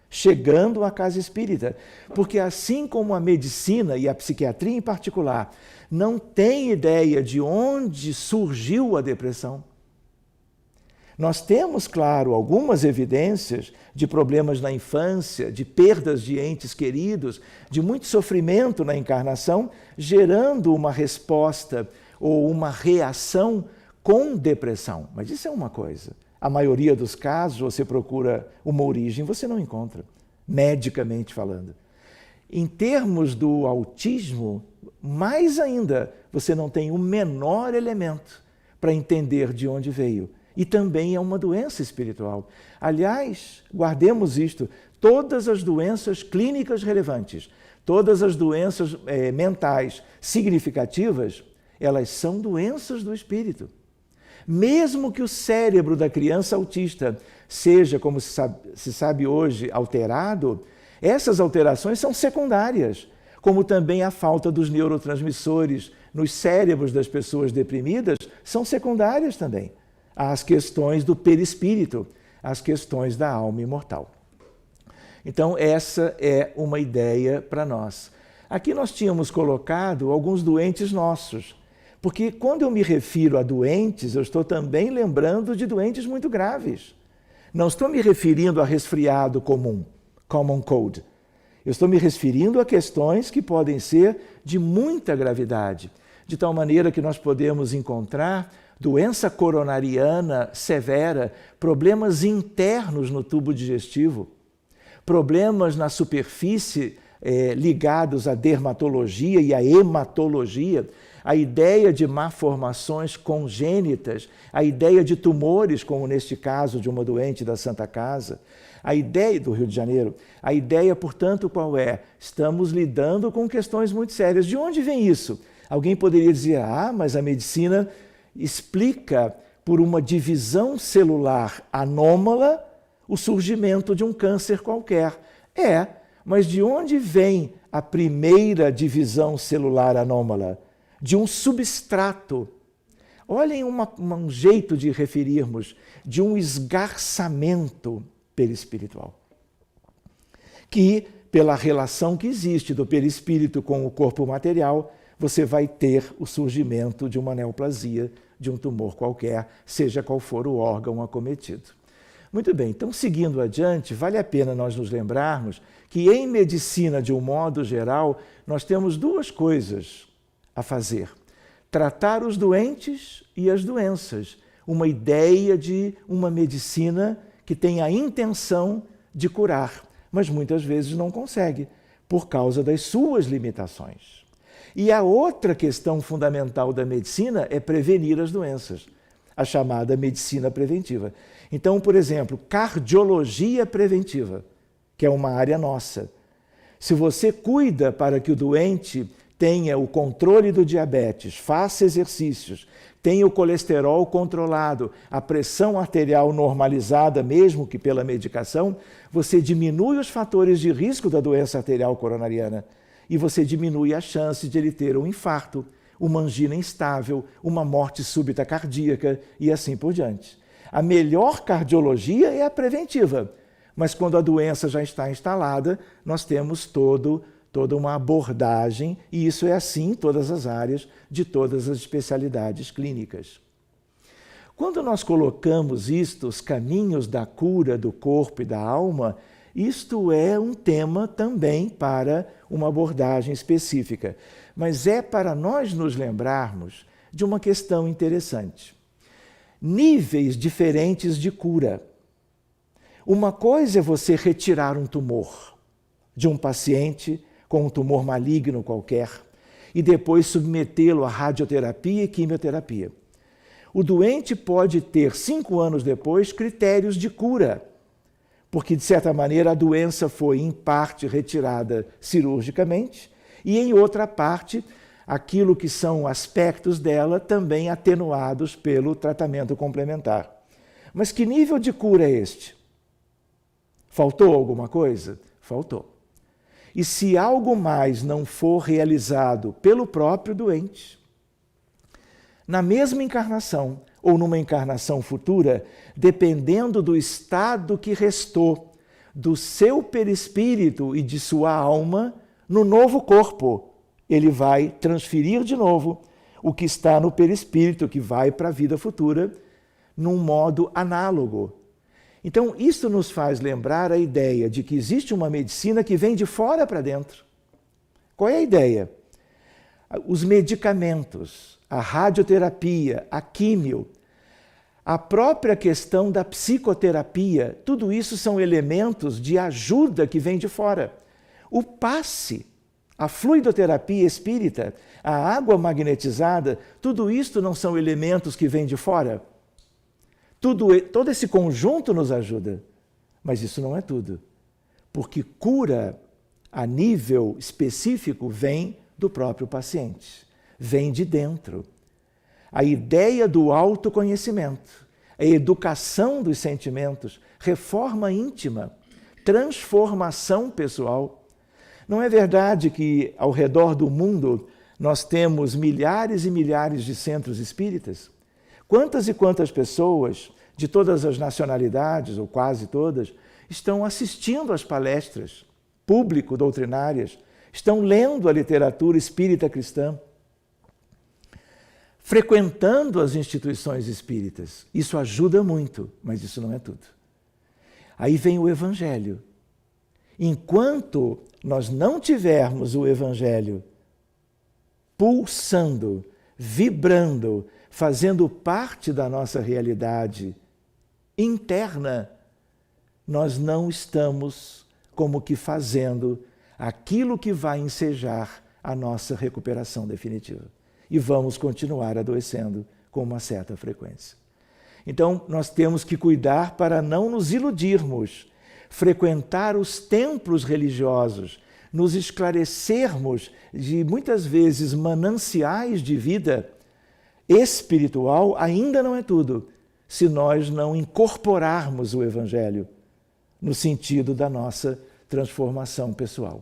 chegando à casa espírita, porque assim como a medicina e a psiquiatria em particular não tem ideia de onde surgiu a depressão, nós temos, claro, algumas evidências de problemas na infância, de perdas de entes queridos, de muito sofrimento na encarnação, gerando uma resposta ou uma reação com depressão. Mas isso é uma coisa. A maioria dos casos, você procura uma origem, você não encontra, medicamente falando. Em termos do autismo, mais ainda, você não tem o menor elemento para entender de onde veio. E também é uma doença espiritual. Aliás, guardemos isto, todas as doenças clínicas relevantes, todas as doenças mentais significativas, elas são doenças do espírito. Mesmo que o cérebro da criança autista seja, como se sabe hoje, alterado, essas alterações são secundárias, como também a falta dos neurotransmissores nos cérebros das pessoas deprimidas são secundárias também às questões do perispírito, às questões da alma imortal. Então, essa é uma ideia para nós. Aqui nós tínhamos colocado alguns doentes nossos, porque quando eu me refiro a doentes, eu estou também lembrando de doentes muito graves. Não estou me referindo a resfriado comum, common cold. Eu estou me referindo a questões que podem ser de muita gravidade, de tal maneira que nós podemos encontrar doença coronariana severa, problemas internos no tubo digestivo, problemas na superfície ligados à dermatologia e à hematologia, a ideia de malformações congênitas, a ideia de tumores, como neste caso de uma doente da Santa Casa, a ideia do Rio de Janeiro, a ideia, portanto, qual é? Estamos lidando com questões muito sérias. De onde vem isso? Alguém poderia dizer, mas a medicina explica por uma divisão celular anômala o surgimento de um câncer qualquer. Mas de onde vem a primeira divisão celular anômala? De um substrato. Olhem um jeito de referirmos, de um esgarçamento perispiritual. que, pela relação que existe do perispírito com o corpo material, você vai ter o surgimento de uma neoplasia, de um tumor qualquer, seja qual for o órgão acometido. Muito bem, então seguindo adiante, vale a pena nós nos lembrarmos que em medicina, de um modo geral, nós temos duas coisas a fazer: tratar os doentes e as doenças. Uma ideia de uma medicina que tem a intenção de curar, mas muitas vezes não consegue, por causa das suas limitações. E a outra questão fundamental da medicina é prevenir as doenças, a chamada medicina preventiva. Então, por exemplo, cardiologia preventiva, que é uma área nossa. Se você cuida para que o doente tenha o controle do diabetes, faça exercícios, tenha o colesterol controlado, a pressão arterial normalizada, mesmo que pela medicação, você diminui os fatores de risco da doença arterial coronariana e você diminui a chance de ele ter um infarto, uma angina instável, uma morte súbita cardíaca e assim por diante. A melhor cardiologia é a preventiva, mas quando a doença já está instalada, nós temos toda uma abordagem, e isso é assim em todas as áreas, de todas as especialidades clínicas. Quando nós colocamos os caminhos da cura do corpo e da alma, isto é um tema também para uma abordagem específica, mas é para nós nos lembrarmos de uma questão interessante. Níveis diferentes de cura. Uma coisa é você retirar um tumor de um paciente com um tumor maligno qualquer e depois submetê-lo à radioterapia e quimioterapia. O doente pode ter, 5 anos depois, critérios de cura, porque, de certa maneira, a doença foi, em parte, retirada cirurgicamente e, em outra parte, aquilo que são aspectos dela também atenuados pelo tratamento complementar. Mas que nível de cura é este? Faltou alguma coisa? Faltou. E se algo mais não for realizado pelo próprio doente, na mesma encarnação ou numa encarnação futura, dependendo do estado que restou do seu perispírito e de sua alma, no novo corpo, ele vai transferir de novo o que está no perispírito, que vai para a vida futura, num modo análogo. Então, isso nos faz lembrar a ideia de que existe uma medicina que vem de fora para dentro. Qual é a ideia? Os medicamentos, a radioterapia, a químio, a própria questão da psicoterapia, tudo isso são elementos de ajuda que vem de fora. O passe, a fluidoterapia espírita, a água magnetizada, tudo isso não são elementos que vêm de fora? Todo esse conjunto nos ajuda, mas isso não é tudo, porque cura a nível específico vem do próprio paciente, vem de dentro. A ideia do autoconhecimento, a educação dos sentimentos, reforma íntima, transformação pessoal. Não é verdade que ao redor do mundo nós temos milhares e milhares de centros espíritas? Quantas e quantas pessoas, de todas as nacionalidades, ou quase todas, estão assistindo às palestras público-doutrinárias, estão lendo a literatura espírita cristã, frequentando as instituições espíritas. Isso ajuda muito, mas isso não é tudo. Aí vem o Evangelho. Enquanto nós não tivermos o Evangelho pulsando, vibrando, fazendo parte da nossa realidade interna, nós não estamos como que fazendo aquilo que vai ensejar a nossa recuperação definitiva. E vamos continuar adoecendo com uma certa frequência. Então, nós temos que cuidar para não nos iludirmos, frequentar os templos religiosos, nos esclarecermos de, muitas vezes, mananciais de vida espiritual, ainda não é tudo, se nós não incorporarmos o Evangelho no sentido da nossa transformação pessoal.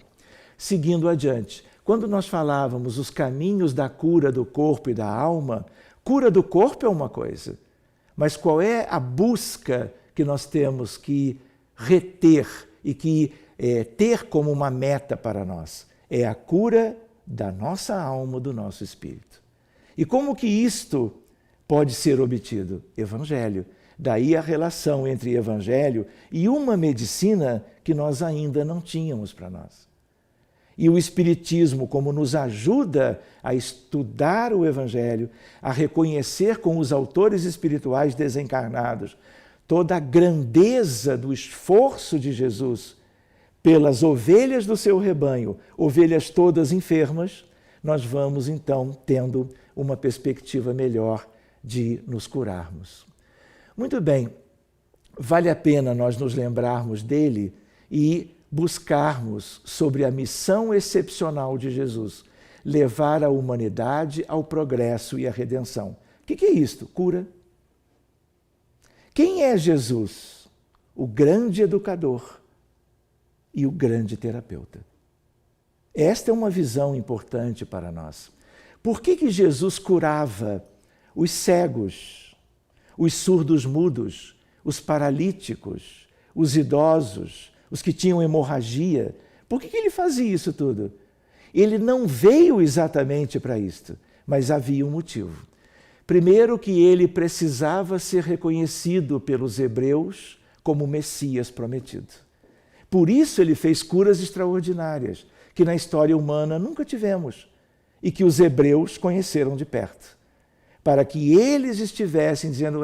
Seguindo adiante, quando nós falávamos os caminhos da cura do corpo e da alma, cura do corpo é uma coisa, mas qual é a busca que nós temos que reter e que ter como uma meta para nós. É a cura da nossa alma, do nosso espírito. E como que isto pode ser obtido? Evangelho. Daí a relação entre Evangelho e uma medicina que nós ainda não tínhamos para nós. E o Espiritismo, como nos ajuda a estudar o Evangelho, a reconhecer com os autores espirituais desencarnados toda a grandeza do esforço de Jesus pelas ovelhas do seu rebanho, ovelhas todas enfermas, nós vamos então tendo uma perspectiva melhor de nos curarmos. Muito bem, vale a pena nós nos lembrarmos dele e buscarmos sobre a missão excepcional de Jesus, levar a humanidade ao progresso e à redenção. O que é isto? Cura. Quem é Jesus? O grande educador e o grande terapeuta. Esta é uma visão importante para nós. Por que Jesus curava os cegos, os surdos mudos, os paralíticos, os idosos, os que tinham hemorragia? Por que ele fazia isso tudo? Ele não veio exatamente para isto, mas havia um motivo. Primeiro, que ele precisava ser reconhecido pelos hebreus como o Messias prometido. Por isso ele fez curas extraordinárias, que na história humana nunca tivemos, e que os hebreus conheceram de perto, para que eles estivessem dizendo,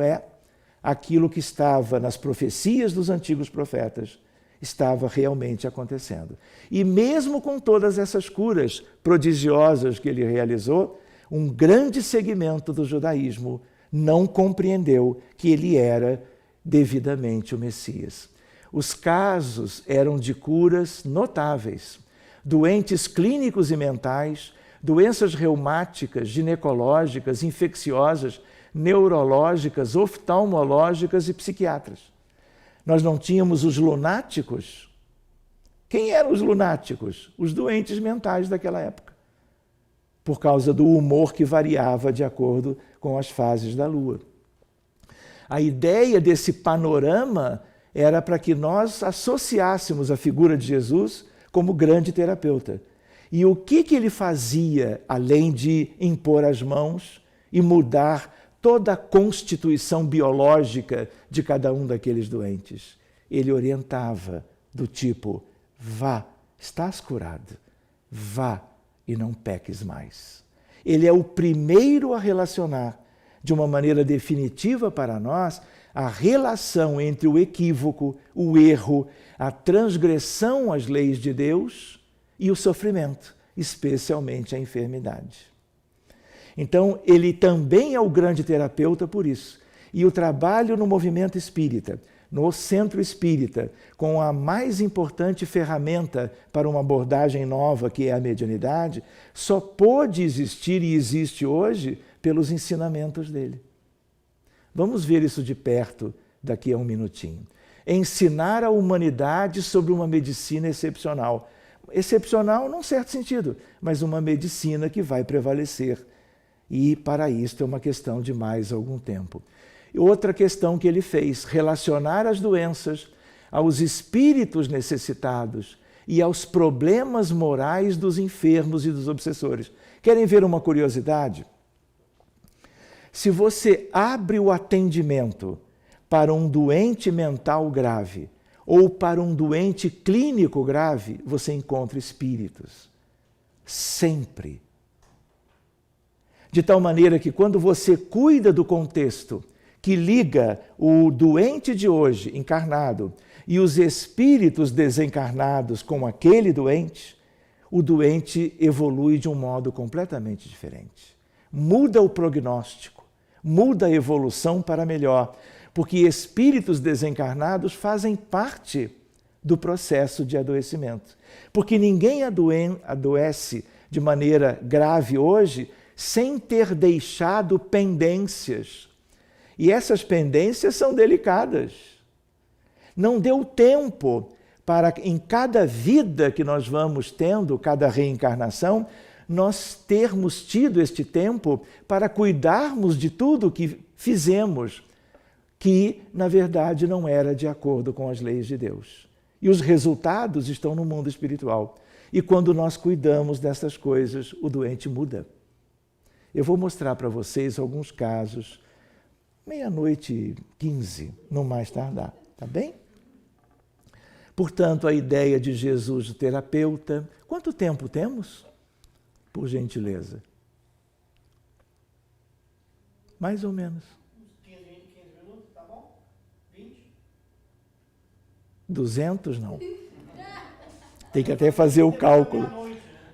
aquilo que estava nas profecias dos antigos profetas estava realmente acontecendo. E mesmo com todas essas curas prodigiosas que ele realizou, um grande segmento do judaísmo não compreendeu que ele era devidamente o Messias. Os casos eram de curas notáveis, doentes clínicos e mentais, doenças reumáticas, ginecológicas, infecciosas, neurológicas, oftalmológicas e psiquiátricas. Nós não tínhamos os lunáticos. Quem eram os lunáticos? Os doentes mentais daquela época, por causa do humor que variava de acordo com as fases da lua. A ideia desse panorama era para que nós associássemos a figura de Jesus como grande terapeuta. E o que ele fazia, além de impor as mãos e mudar toda a constituição biológica de cada um daqueles doentes? Ele orientava do tipo, vá, estás curado, vá e não peques mais. Ele é o primeiro a relacionar de uma maneira definitiva para nós a relação entre o equívoco, o erro, a transgressão às leis de Deus e o sofrimento, especialmente a enfermidade. Então, ele também é o grande terapeuta por isso. E o trabalho no movimento espírita, no centro espírita, com a mais importante ferramenta para uma abordagem nova, que é a mediunidade, só pôde existir e existe hoje pelos ensinamentos dele. Vamos ver isso de perto daqui a um minutinho. Ensinar a humanidade sobre uma medicina excepcional. Excepcional num certo sentido, mas uma medicina que vai prevalecer. E para isto é uma questão de mais algum tempo. E outra questão que ele fez, relacionar as doenças aos espíritos necessitados e aos problemas morais dos enfermos e dos obsessores. Querem ver uma curiosidade? Se você abre o atendimento para um doente mental grave ou para um doente clínico grave, você encontra espíritos. Sempre. De tal maneira que quando você cuida do contexto que liga o doente de hoje, encarnado, e os espíritos desencarnados com aquele doente, o doente evolui de um modo completamente diferente. Muda o prognóstico, muda a evolução para melhor, porque espíritos desencarnados fazem parte do processo de adoecimento. Porque ninguém adoece de maneira grave hoje sem ter deixado pendências. E essas pendências são delicadas. Não deu tempo para, em cada vida que nós vamos tendo, cada reencarnação, nós termos tido este tempo para cuidarmos de tudo que fizemos, que, na verdade, não era de acordo com as leis de Deus. E os resultados estão no mundo espiritual. E quando nós cuidamos dessas coisas, o doente muda. Eu vou mostrar para vocês alguns casos, 00:15, no mais tardar, tá bem? Portanto, a ideia de Jesus, o terapeuta. Quanto tempo temos? Por gentileza. Mais ou menos. 15 minutos, tá bom? 20? 200 não. Tem que até fazer o cálculo.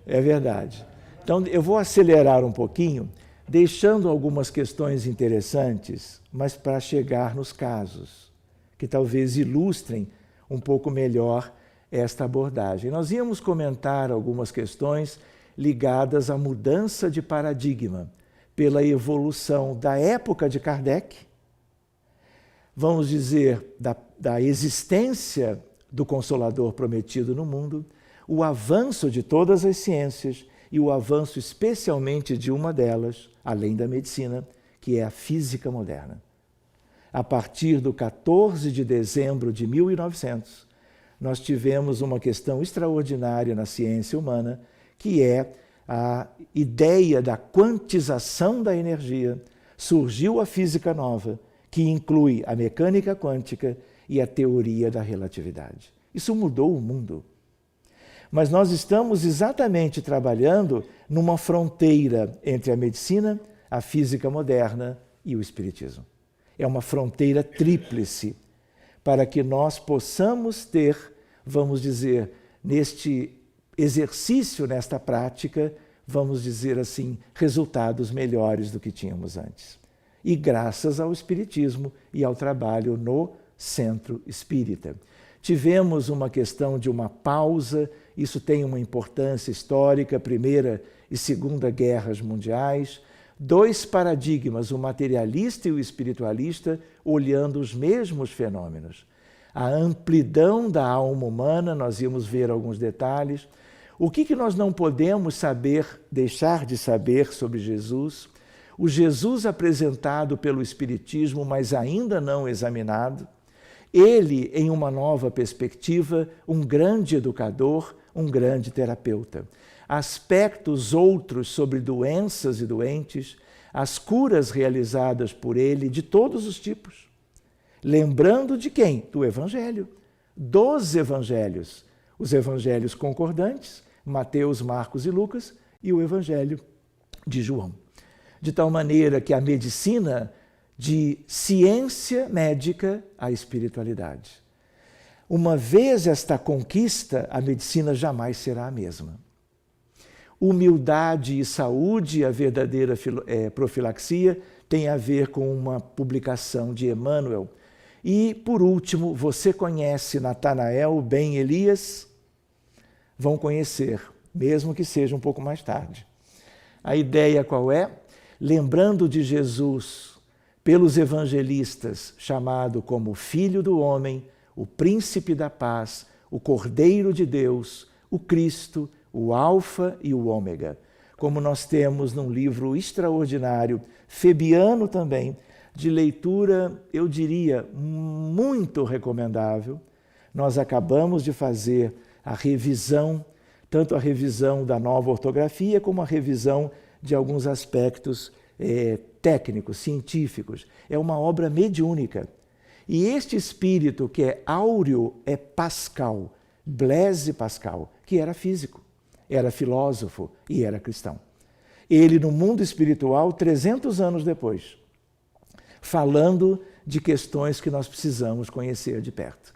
É verdade. Então, eu vou acelerar um pouquinho, deixando algumas questões interessantes, mas para chegar nos casos, que talvez ilustrem um pouco melhor esta abordagem. Nós íamos comentar algumas questões ligadas à mudança de paradigma pela evolução da época de Kardec, vamos dizer, da existência do Consolador prometido no mundo, o avanço de todas as ciências e o avanço especialmente de uma delas, além da medicina, que é a física moderna. A partir do 14 de dezembro de 1900, nós tivemos uma questão extraordinária na ciência humana, que é a ideia da quantização da energia. Surgiu a física nova, que inclui a mecânica quântica e a teoria da relatividade. Isso mudou o mundo. Mas nós estamos exatamente trabalhando numa fronteira entre a medicina, a física moderna e o espiritismo. É uma fronteira tríplice para que nós possamos ter, vamos dizer, neste exercício, nesta prática, vamos dizer assim, resultados melhores do que tínhamos antes. E graças ao espiritismo e ao trabalho no Centro Espírita. Tivemos uma questão de uma pausa, isso tem uma importância histórica, Primeira e Segunda Guerras Mundiais, 2 paradigmas, o materialista e o espiritualista, olhando os mesmos fenômenos. A amplidão da alma humana, nós íamos ver alguns detalhes. O que nós não podemos saber, deixar de saber sobre Jesus? O Jesus apresentado pelo Espiritismo, mas ainda não examinado. Ele, em uma nova perspectiva, um grande educador, um grande terapeuta. Aspectos outros sobre doenças e doentes, as curas realizadas por ele de todos os tipos. Lembrando de quem? Do Evangelho. Dos Evangelhos. Os Evangelhos concordantes, Mateus, Marcos e Lucas, e o Evangelho de João. De tal maneira que a medicina, de ciência médica à espiritualidade. Uma vez esta conquista, a medicina jamais será a mesma. Humildade e saúde, a verdadeira profilaxia, tem a ver com uma publicação de Emmanuel. E, por último, você conhece Natanael Ben Elias? Vão conhecer, mesmo que seja um pouco mais tarde. A ideia qual é? Lembrando de Jesus, pelos evangelistas, chamado como Filho do Homem, o Príncipe da Paz, o Cordeiro de Deus, o Cristo, o Alfa e o Ômega. Como nós temos num livro extraordinário, febiano também, de leitura, eu diria, muito recomendável. Nós acabamos de fazer a revisão, tanto a revisão da nova ortografia, como a revisão de alguns aspectos técnicos, científicos. É uma obra mediúnica. E este espírito que é áureo é Pascal, Blaise Pascal, que era físico, era filósofo e era cristão. Ele, no mundo espiritual, 300 anos depois, falando de questões que nós precisamos conhecer de perto.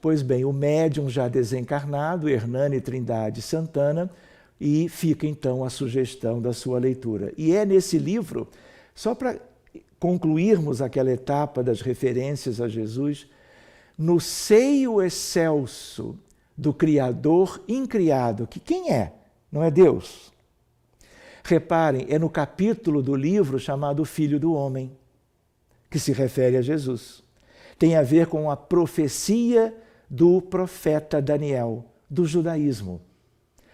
Pois bem, o médium já desencarnado, Hernani Trindade Santana, e fica então a sugestão da sua leitura. E é nesse livro, só para concluirmos aquela etapa das referências a Jesus, no seio excelso do Criador incriado, que quem é? Não é Deus? Reparem, é no capítulo do livro chamado Filho do Homem, que se refere a Jesus. Tem a ver com a profecia do profeta Daniel, do judaísmo.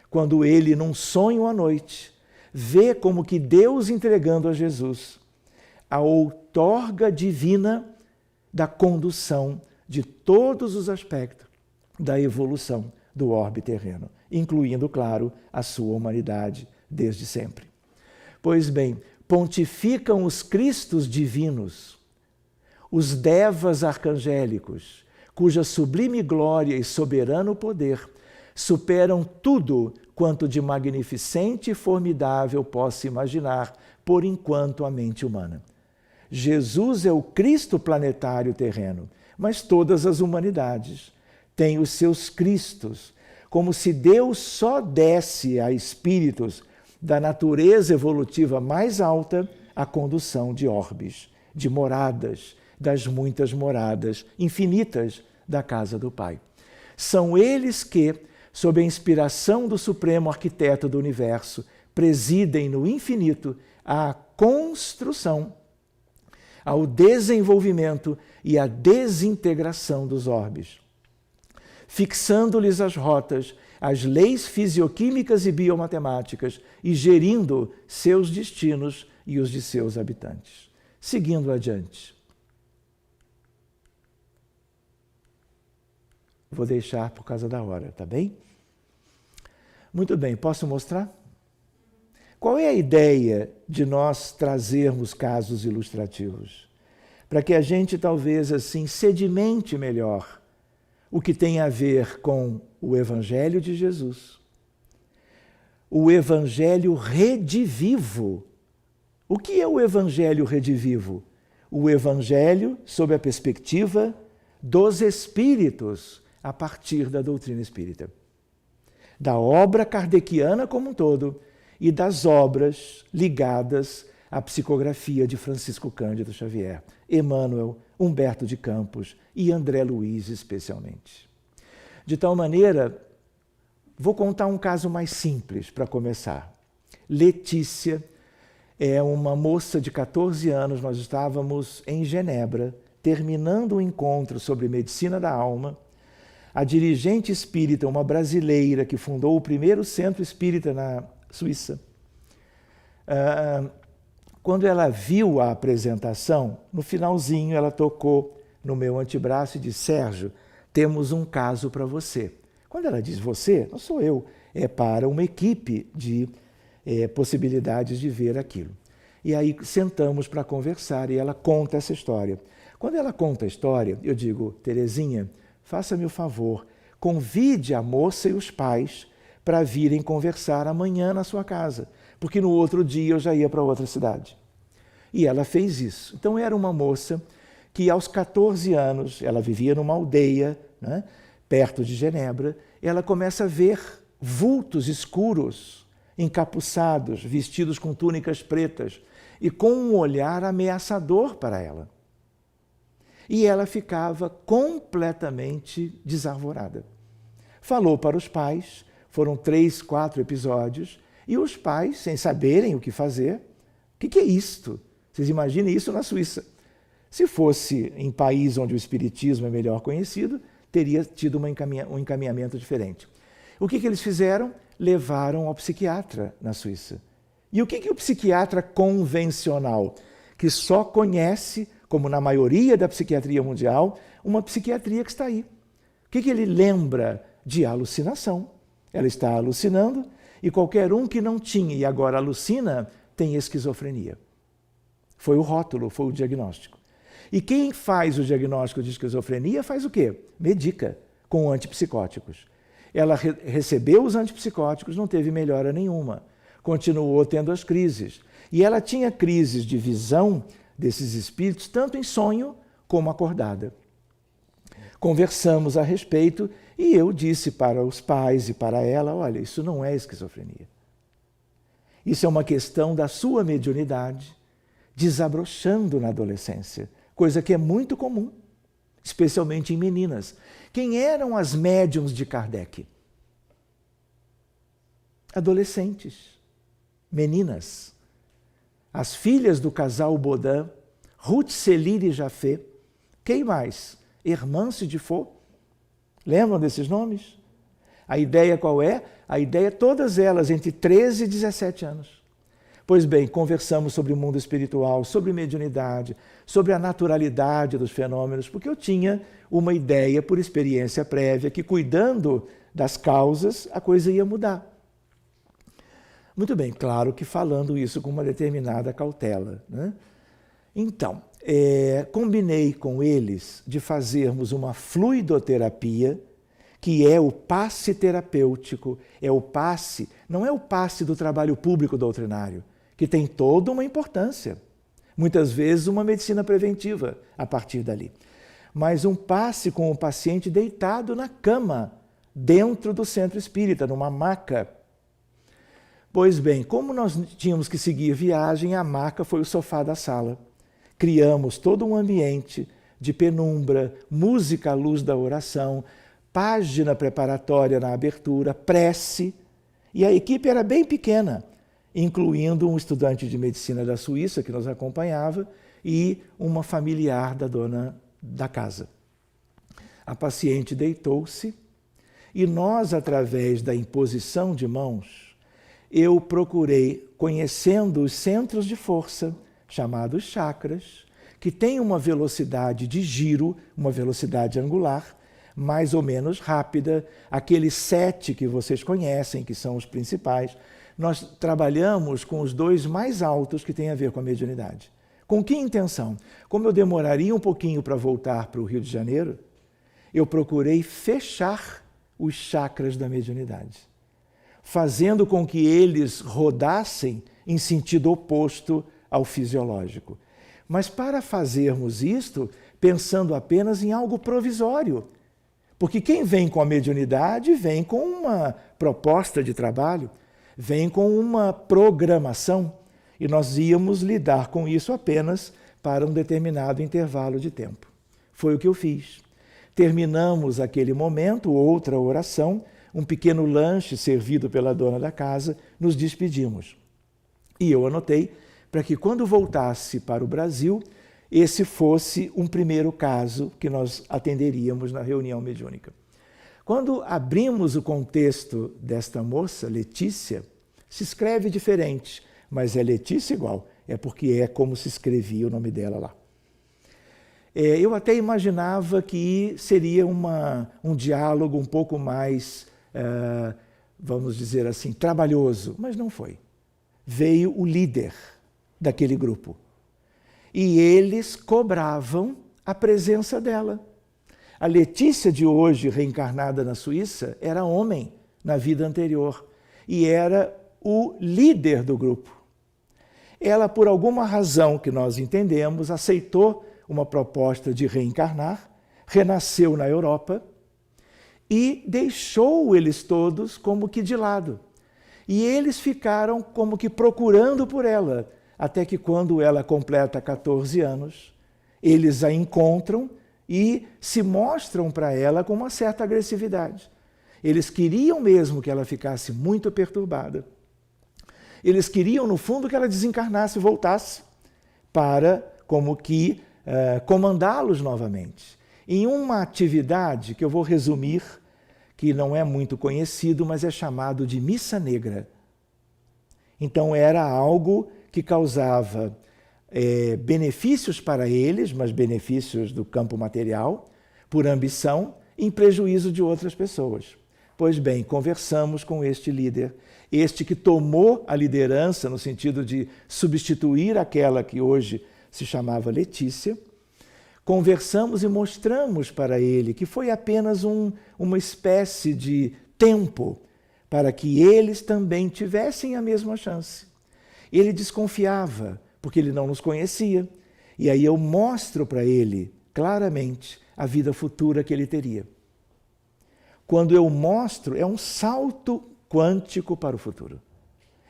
Quando ele, num sonho à noite, vê como que Deus entregando a Jesus a outorga divina da condução de todos os aspectos da evolução do orbe terreno, incluindo, claro, a sua humanidade desde sempre. Pois bem, pontificam os Cristos divinos, os devas arcangélicos, cuja sublime glória e soberano poder superam tudo quanto de magnificente e formidável possa imaginar, por enquanto, a mente humana. Jesus é o Cristo planetário terreno, mas todas as humanidades têm os seus Cristos, como se Deus só desse a espíritos da natureza evolutiva mais alta a condução de orbes, de moradas, das muitas moradas infinitas da casa do Pai. São eles que, sob a inspiração do Supremo Arquiteto do Universo, presidem no infinito à construção, ao desenvolvimento e à desintegração dos orbes, fixando-lhes as rotas, as leis fisioquímicas e biomatemáticas e gerindo seus destinos e os de seus habitantes. Seguindo adiante. Vou deixar por causa da hora, tá bem? Muito bem, posso mostrar? Qual é a ideia de nós trazermos casos ilustrativos? Para que a gente talvez assim sedimente melhor o que tem a ver com o Evangelho de Jesus. O Evangelho redivivo. O que é o Evangelho redivivo? O Evangelho sob a perspectiva dos Espíritos, a partir da doutrina espírita. Da obra kardeciana como um todo e das obras ligadas à psicografia de Francisco Cândido Xavier, Emmanuel, Humberto de Campos e André Luiz especialmente. De tal maneira, vou contar um caso mais simples para começar. Letícia é uma moça de 14 anos, nós estávamos em Genebra, terminando um encontro sobre medicina da alma. A dirigente espírita, uma brasileira que fundou o primeiro centro espírita na Suíça, quando ela viu a apresentação, no finalzinho ela tocou no meu antebraço e disse: Sérgio, temos um caso para você. Quando ela diz você, não sou eu, é para uma equipe de possibilidades de ver aquilo. E aí sentamos para conversar e ela conta essa história. Quando ela conta a história, eu digo: Terezinha, faça-me o favor, convide a moça e os pais para virem conversar amanhã na sua casa, porque no outro dia eu já ia para outra cidade. E ela fez isso. Então era uma moça que aos 14 anos, ela vivia numa aldeia, né, perto de Genebra, ela começa a ver vultos escuros, encapuçados, vestidos com túnicas pretas e com um olhar ameaçador para ela. E ela ficava completamente desarvorada. Falou para os pais, foram 3, 4 episódios, e os pais, sem saberem o que fazer, o que é isto? Vocês imaginem isso na Suíça. Se fosse em país onde o espiritismo é melhor conhecido, teria tido um encaminhamento diferente. O que eles fizeram? Levaram ao psiquiatra na Suíça. E o que o psiquiatra convencional, que só conhece, como na maioria da psiquiatria mundial, uma psiquiatria que está aí. O que ele lembra? De alucinação. Ela está alucinando e qualquer um que não tinha e agora alucina tem esquizofrenia. Foi o rótulo, foi o diagnóstico. E quem faz o diagnóstico de esquizofrenia faz o quê? Medica com antipsicóticos. Ela recebeu os antipsicóticos, não teve melhora nenhuma. Continuou tendo as crises. E ela tinha crises de visão desses espíritos, tanto em sonho como acordada. Conversamos a respeito e eu disse para os pais e para ela: olha, isso não é esquizofrenia. Isso é uma questão da sua mediunidade desabrochando na adolescência, coisa que é muito comum, especialmente em meninas. Quem eram as médiums de Kardec? Adolescentes, meninas. As filhas do casal Baudin, Ruth Céline Jaffé. Quem mais? Hermance de Faux. Lembram desses nomes? A ideia qual é? A ideia, todas elas, entre 13 e 17 anos. Pois bem, conversamos sobre o mundo espiritual, sobre mediunidade, sobre a naturalidade dos fenômenos, porque eu tinha uma ideia, por experiência prévia, que cuidando das causas, a coisa ia mudar. Muito bem, claro que falando isso com uma determinada cautela, né? Então, combinei com eles de fazermos uma fluidoterapia, que é o passe terapêutico, é o passe, não é o passe do trabalho público doutrinário, que tem toda uma importância, muitas vezes uma medicina preventiva a partir dali, mas um passe com o paciente deitado na cama, dentro do centro espírita, numa maca. Pois bem, como nós tínhamos que seguir viagem, a maca foi o sofá da sala. Criamos todo um ambiente de penumbra, música à luz da oração, página preparatória na abertura, prece, e a equipe era bem pequena, incluindo um estudante de medicina da Suíça que nos acompanhava e uma familiar da dona da casa. A paciente deitou-se e nós, através da imposição de mãos, eu procurei, conhecendo os centros de força, chamados chakras, que têm uma velocidade de giro, uma velocidade angular, mais ou menos rápida, aqueles 7 que vocês conhecem, que são os principais. Nós trabalhamos com os 2 mais altos que têm a ver com a mediunidade. Com que intenção? Como eu demoraria um pouquinho para voltar para o Rio de Janeiro, eu procurei fechar os chakras da mediunidade, fazendo com que eles rodassem em sentido oposto ao fisiológico. Mas para fazermos isto, pensando apenas em algo provisório, porque quem vem com a mediunidade vem com uma proposta de trabalho, vem com uma programação, e nós íamos lidar com isso apenas para um determinado intervalo de tempo. Foi o que eu fiz. Terminamos aquele momento, outra oração, um pequeno lanche servido pela dona da casa, nos despedimos. E eu anotei para que quando voltasse para o Brasil, esse fosse um primeiro caso que nós atenderíamos na reunião mediúnica. Quando abrimos o contexto desta moça, Letícia, se escreve diferente, mas é Letícia igual, é porque é como se escrevia o nome dela lá. Eu até imaginava que seria um diálogo um pouco mais, vamos dizer assim, trabalhoso, mas não foi. Veio o líder daquele grupo. E eles cobravam a presença dela. A Letícia de hoje, reencarnada na Suíça, era homem na vida anterior e era o líder do grupo. Ela, por alguma razão que nós entendemos, aceitou uma proposta de reencarnar, renasceu na Europa e deixou eles todos como que de lado. E eles ficaram como que procurando por ela, até que quando ela completa 14 anos, eles a encontram e se mostram para ela com uma certa agressividade. Eles queriam mesmo que ela ficasse muito perturbada. Eles queriam, no fundo, que ela desencarnasse e voltasse para, como que, comandá-los novamente. Em uma atividade que eu vou resumir, que não é muito conhecido, mas é chamado de missa negra. Então era algo que causava benefícios para eles, mas benefícios do campo material, por ambição, em prejuízo de outras pessoas. Pois bem, conversamos com este líder, este que tomou a liderança no sentido de substituir aquela que hoje se chamava Letícia. Conversamos e mostramos para ele que foi apenas uma espécie de tempo para que eles também tivessem a mesma chance. Ele desconfiava, porque ele não nos conhecia, e aí eu mostro para ele claramente a vida futura que ele teria. Quando eu mostro, é um salto quântico para o futuro.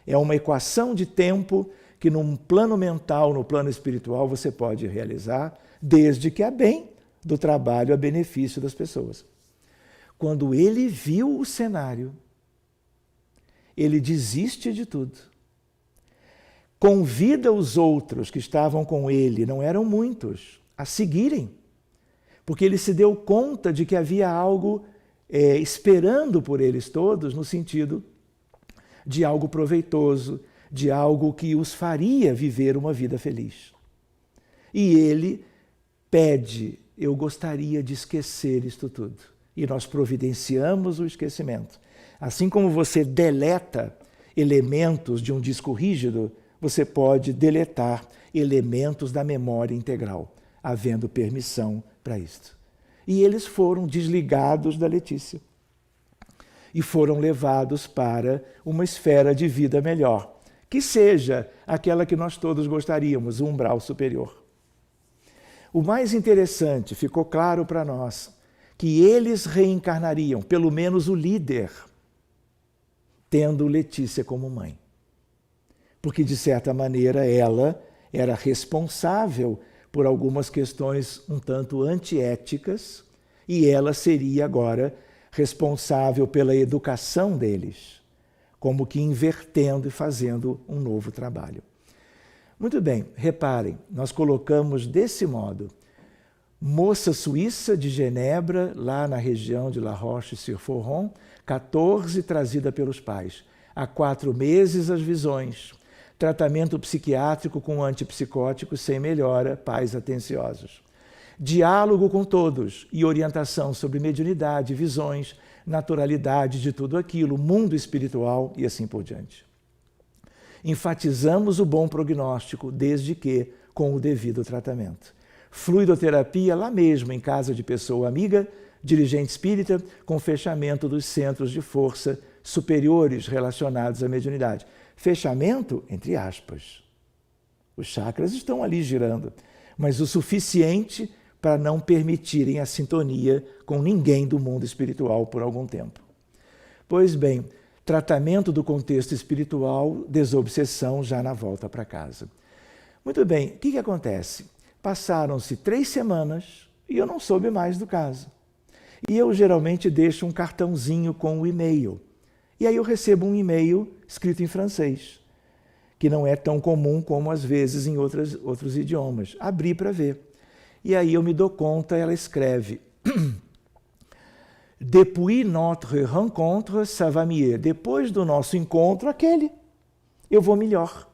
É uma equação de tempo que num plano mental, no plano espiritual, você pode realizar, desde que a bem do trabalho a benefício das pessoas. Quando ele viu o cenário, ele desiste de tudo. Convida os outros que estavam com ele, não eram muitos, a seguirem, porque ele se deu conta de que havia algo esperando por eles todos, no sentido de algo proveitoso, de algo que os faria viver uma vida feliz. E ele pede: eu gostaria de esquecer isto tudo. E nós providenciamos o esquecimento. Assim como você deleta elementos de um disco rígido, você pode deletar elementos da memória integral, havendo permissão para isto. E eles foram desligados da Letícia e foram levados para uma esfera de vida melhor, que seja aquela que nós todos gostaríamos, o umbral superior. O mais interessante, ficou claro para nós, que eles reencarnariam, pelo menos o líder, tendo Letícia como mãe. Porque, de certa maneira, ela era responsável por algumas questões um tanto antiéticas e ela seria agora responsável pela educação deles, como que invertendo e fazendo um novo trabalho. Muito bem, reparem, nós colocamos desse modo: moça suíça de Genebra, lá na região de La Roche-sur-Foron, 14, trazida pelos pais. Há 4 meses as visões. Tratamento psiquiátrico com antipsicóticos sem melhora, pais atenciosos. Diálogo com todos e orientação sobre mediunidade, visões, naturalidade de tudo aquilo, mundo espiritual e assim por diante. Enfatizamos o bom prognóstico, desde que com o devido tratamento. Fluidoterapia lá mesmo, em casa de pessoa amiga, dirigente espírita, com fechamento dos centros de força superiores relacionados à mediunidade. Fechamento, entre aspas. Os chakras estão ali girando, mas o suficiente para não permitirem a sintonia com ninguém do mundo espiritual por algum tempo. Pois bem, tratamento do contexto espiritual, desobsessão já na volta para casa. Muito bem, o que acontece? Passaram-se 3 semanas e eu não soube mais do caso. E eu geralmente deixo um cartãozinho com o e-mail. E aí eu recebo um e-mail escrito em francês, que não é tão comum como às vezes em outros idiomas. Abri para ver. E aí eu me dou conta, ela escreve: Depuis notre rencontre, ça va mieux. Depois do nosso encontro, eu vou melhor.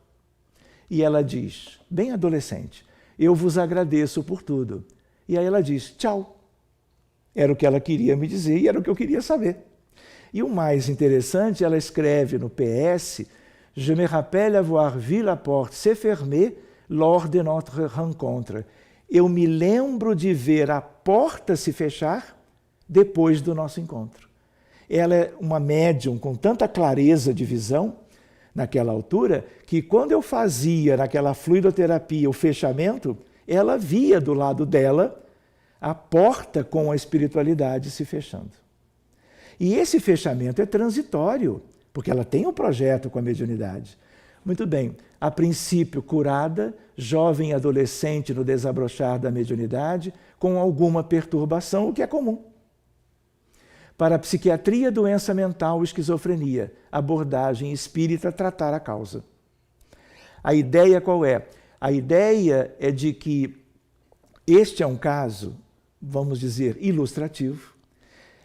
E ela diz, bem adolescente: eu vos agradeço por tudo. E aí ela diz, tchau. Era o que ela queria me dizer e era o que eu queria saber. E o mais interessante, ela escreve no PS, Je me rappelle avoir vu la porte se fermer lors de notre rencontre. Eu me lembro de ver a porta se fechar depois do nosso encontro. Ela é uma médium com tanta clareza de visão, naquela altura, que quando eu fazia naquela fluidoterapia o fechamento, ela via do lado dela a porta com a espiritualidade se fechando. E esse fechamento é transitório, porque ela tem um projeto com a mediunidade. Muito bem, a princípio curada, jovem e adolescente no desabrochar da mediunidade, com alguma perturbação, o que é comum. Para a psiquiatria, doença mental, esquizofrenia, abordagem espírita, tratar a causa. A ideia qual é? A ideia é de que este é um caso, vamos dizer, ilustrativo.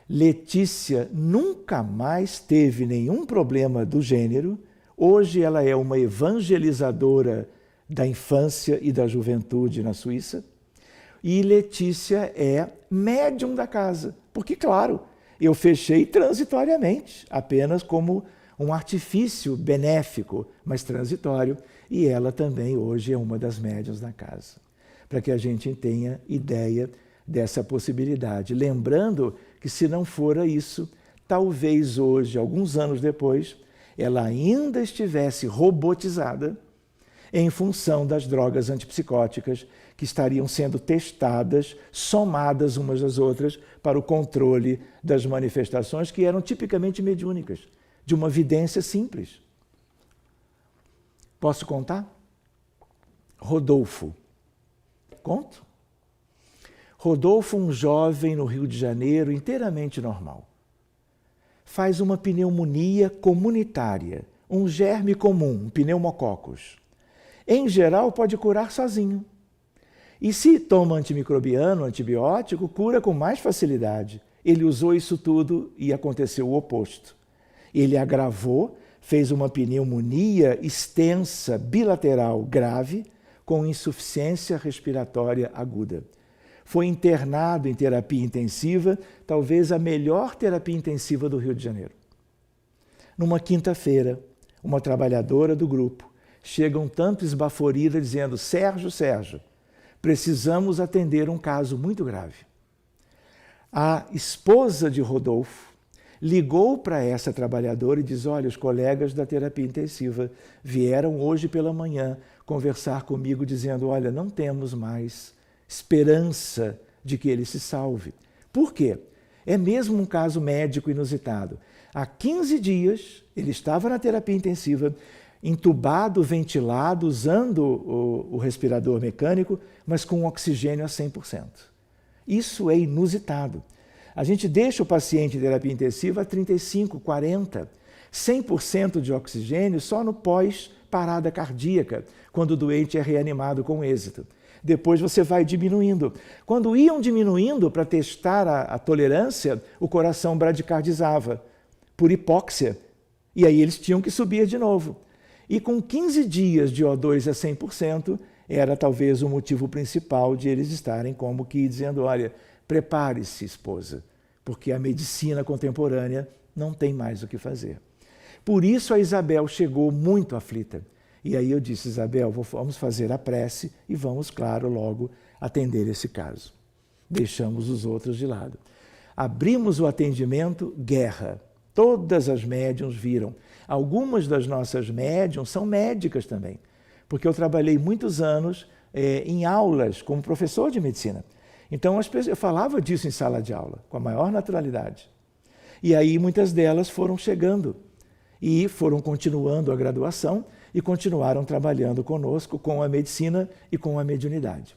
Letícia nunca mais teve nenhum problema do gênero. Hoje ela é uma evangelizadora da infância e da juventude na Suíça. E Letícia é médium da casa, porque, claro, eu fechei transitoriamente, apenas como um artifício benéfico, mas transitório, e ela também hoje é uma das médiuns da casa, para que a gente tenha ideia dessa possibilidade. Lembrando que, se não fora isso, talvez hoje, alguns anos depois, ela ainda estivesse robotizada em função das drogas antipsicóticas que estariam sendo testadas, somadas umas às outras, para o controle das manifestações que eram tipicamente mediúnicas, de uma vidência simples. Posso contar? Rodolfo. Conto? Rodolfo, um jovem no Rio de Janeiro, inteiramente normal. Faz uma pneumonia comunitária, um germe comum, um pneumococcus. Em geral, pode curar sozinho. E se toma antimicrobiano, antibiótico, cura com mais facilidade. Ele usou isso tudo e aconteceu o oposto. Ele agravou, fez uma pneumonia extensa bilateral grave com insuficiência respiratória aguda. Foi internado em terapia intensiva, talvez a melhor terapia intensiva do Rio de Janeiro. Numa quinta-feira, uma trabalhadora do grupo chega um tanto esbaforida dizendo: Sérgio, precisamos atender um caso muito grave. A esposa de Rodolfo ligou para essa trabalhadora e diz: olha, os colegas da terapia intensiva vieram hoje pela manhã conversar comigo dizendo: olha, não temos mais esperança de que ele se salve. Por quê? É mesmo um caso médico inusitado. Há 15 dias ele estava na terapia intensiva, entubado, ventilado, usando o respirador mecânico, mas com oxigênio a 100%. Isso é inusitado. A gente deixa o paciente em terapia intensiva a 35, 40, 100% de oxigênio só no pós-parada cardíaca, quando o doente é reanimado com êxito. Depois você vai diminuindo. Quando iam diminuindo para testar a tolerância, o coração bradicardizava, por hipóxia. E aí eles tinham que subir de novo. E com 15 dias de O2 a 100%, era talvez o motivo principal de eles estarem como que dizendo: olha, prepare-se, esposa, porque a medicina contemporânea não tem mais o que fazer. Por isso a Isabel chegou muito aflita. E aí eu disse: Isabel, vamos fazer a prece e vamos, claro, logo atender esse caso. Deixamos os outros de lado. Abrimos o atendimento, guerra. Todas as médiuns viram. Algumas das nossas médiuns são médicas também, porque eu trabalhei muitos anos em aulas como professor de medicina. Então eu falava disso em sala de aula, com a maior naturalidade. E aí muitas delas foram chegando e foram continuando a graduação e continuaram trabalhando conosco com a medicina e com a mediunidade.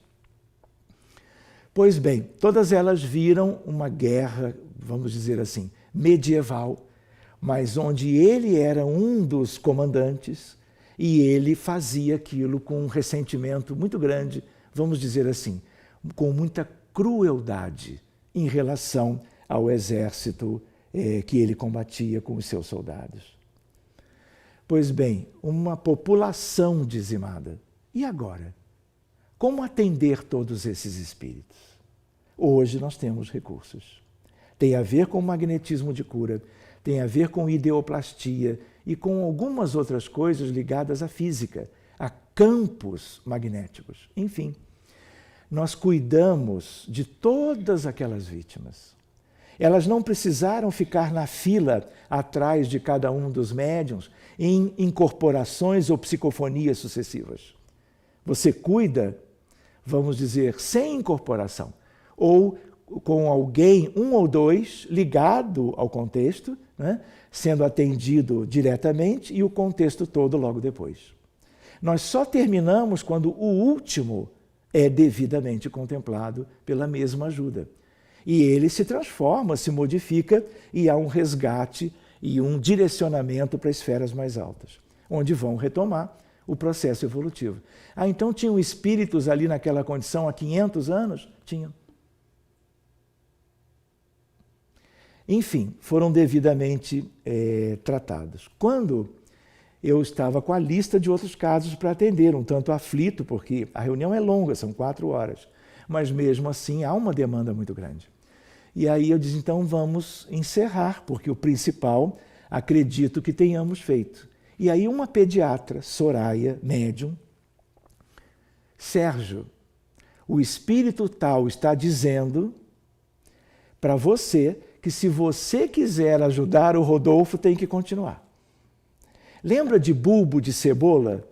Pois bem, todas elas viram uma guerra, vamos dizer assim, medieval, mas onde ele era um dos comandantes e ele fazia aquilo com um ressentimento muito grande, vamos dizer assim, com muita crueldade em relação ao exército que ele combatia com os seus soldados. Pois bem, uma população dizimada. E agora? Como atender todos esses espíritos? Hoje nós temos recursos. Tem a ver com magnetismo de cura, tem a ver com ideoplastia e com algumas outras coisas ligadas à física, a campos magnéticos. Enfim, nós cuidamos de todas aquelas vítimas. Elas não precisaram ficar na fila atrás de cada um dos médiuns em incorporações ou psicofonias sucessivas. Você cuida, vamos dizer, sem incorporação, ou com alguém, um ou dois, ligado ao contexto, né, sendo atendido diretamente e o contexto todo logo depois. Nós só terminamos quando o último é devidamente contemplado pela mesma ajuda. E ele se transforma, se modifica e há um resgate e um direcionamento para esferas mais altas, onde vão retomar o processo evolutivo. Ah, então tinham espíritos ali naquela condição há 500 anos? Tinham. Enfim, foram devidamente tratados. Quando eu estava com a lista de outros casos para atender, um tanto aflito, porque a reunião é longa, são 4 horas, mas mesmo assim há uma demanda muito grande. E aí eu disse, então vamos encerrar, porque o principal acredito que tenhamos feito. E aí uma pediatra, Soraya, médium, Sérgio, o espírito tal está dizendo para você que se você quiser ajudar o Rodolfo, tem que continuar. Lembra de bulbo de cebola?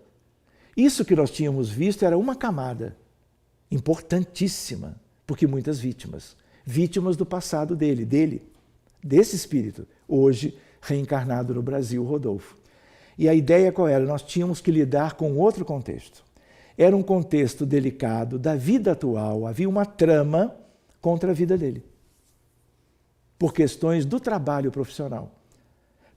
Isso que nós tínhamos visto era uma camada importantíssima, porque muitas vítimas do passado desse espírito, hoje reencarnado no Brasil, Rodolfo. E a ideia qual era? Nós tínhamos que lidar com outro contexto. Era um contexto delicado da vida atual, havia uma trama contra a vida dele, por questões do trabalho profissional.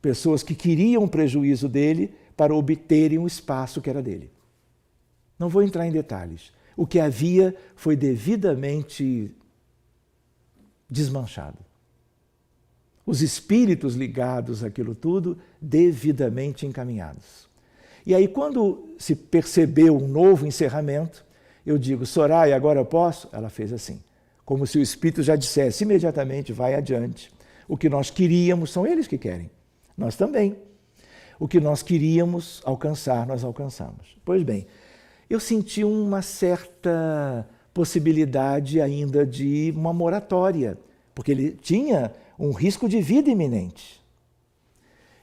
Pessoas que queriam o prejuízo dele para obterem o espaço que era dele. Não vou entrar em detalhes. O que havia foi devidamente desmanchado. os espíritos ligados àquilo tudo devidamente encaminhados. E aí, quando se percebeu um novo encerramento, eu digo, Soraya, agora eu posso? Ela fez assim, como se o espírito já dissesse imediatamente, vai adiante. O que nós queríamos, são eles que querem, nós também. O que nós queríamos alcançar, nós alcançamos. Pois bem, eu senti uma certa possibilidade ainda de uma moratória, porque ele tinha um risco de vida iminente.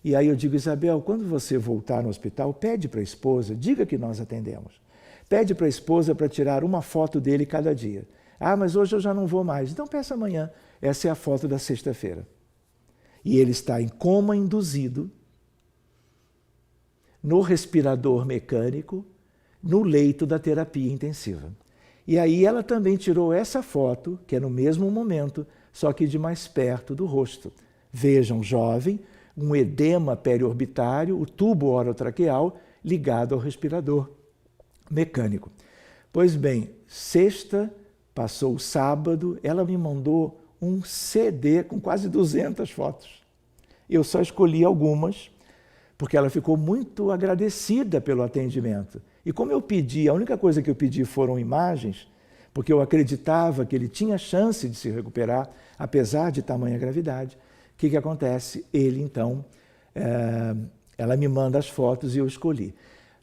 E aí eu digo, Isabel, quando você voltar no hospital, pede para a esposa, diga que nós atendemos. Pede para a esposa para tirar uma foto dele cada dia. Ah, mas hoje eu já não vou mais. Então peça amanhã. Essa é a foto da sexta-feira. E ele está em coma induzido, no respirador mecânico, no leito da terapia intensiva. E aí ela também tirou essa foto, que é no mesmo momento, só que de mais perto do rosto. Vejam, jovem, um edema periorbitário, o tubo orotraqueal ligado ao respirador mecânico. Pois bem, sexta, passou o sábado, ela me mandou um CD com quase 200 fotos. Eu só escolhi algumas, porque ela ficou muito agradecida pelo atendimento. E como eu pedi, a única coisa que eu pedi foram imagens, porque eu acreditava que ele tinha chance de se recuperar, apesar de tamanha gravidade. O que acontece? Ele, então, ela me manda as fotos e eu escolhi.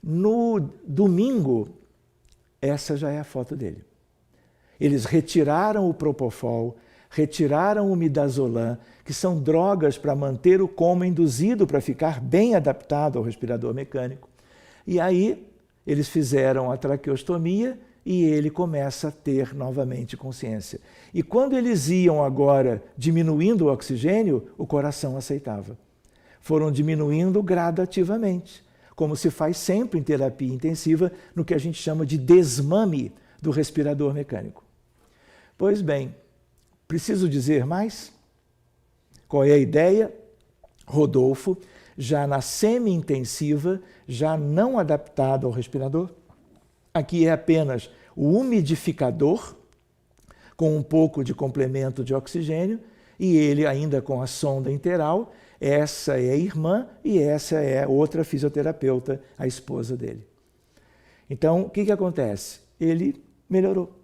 No domingo, essa já é a foto dele. Eles retiraram o Propofol, retiraram o Midazolam, que são drogas para manter o coma induzido, para ficar bem adaptado ao respirador mecânico. E aí eles fizeram a traqueostomia e ele começa a ter novamente consciência. E quando eles iam agora diminuindo o oxigênio, o coração aceitava. Foram diminuindo gradativamente, como se faz sempre em terapia intensiva, no que a gente chama de desmame do respirador mecânico. Pois bem, preciso dizer mais? Qual é a ideia? Rodolfo, já na semi-intensiva, já não adaptado ao respirador. Aqui é apenas o umidificador, com um pouco de complemento de oxigênio, e ele ainda com a sonda interal. Essa é a irmã e essa é outra fisioterapeuta, a esposa dele. Então, o que acontece? Ele melhorou.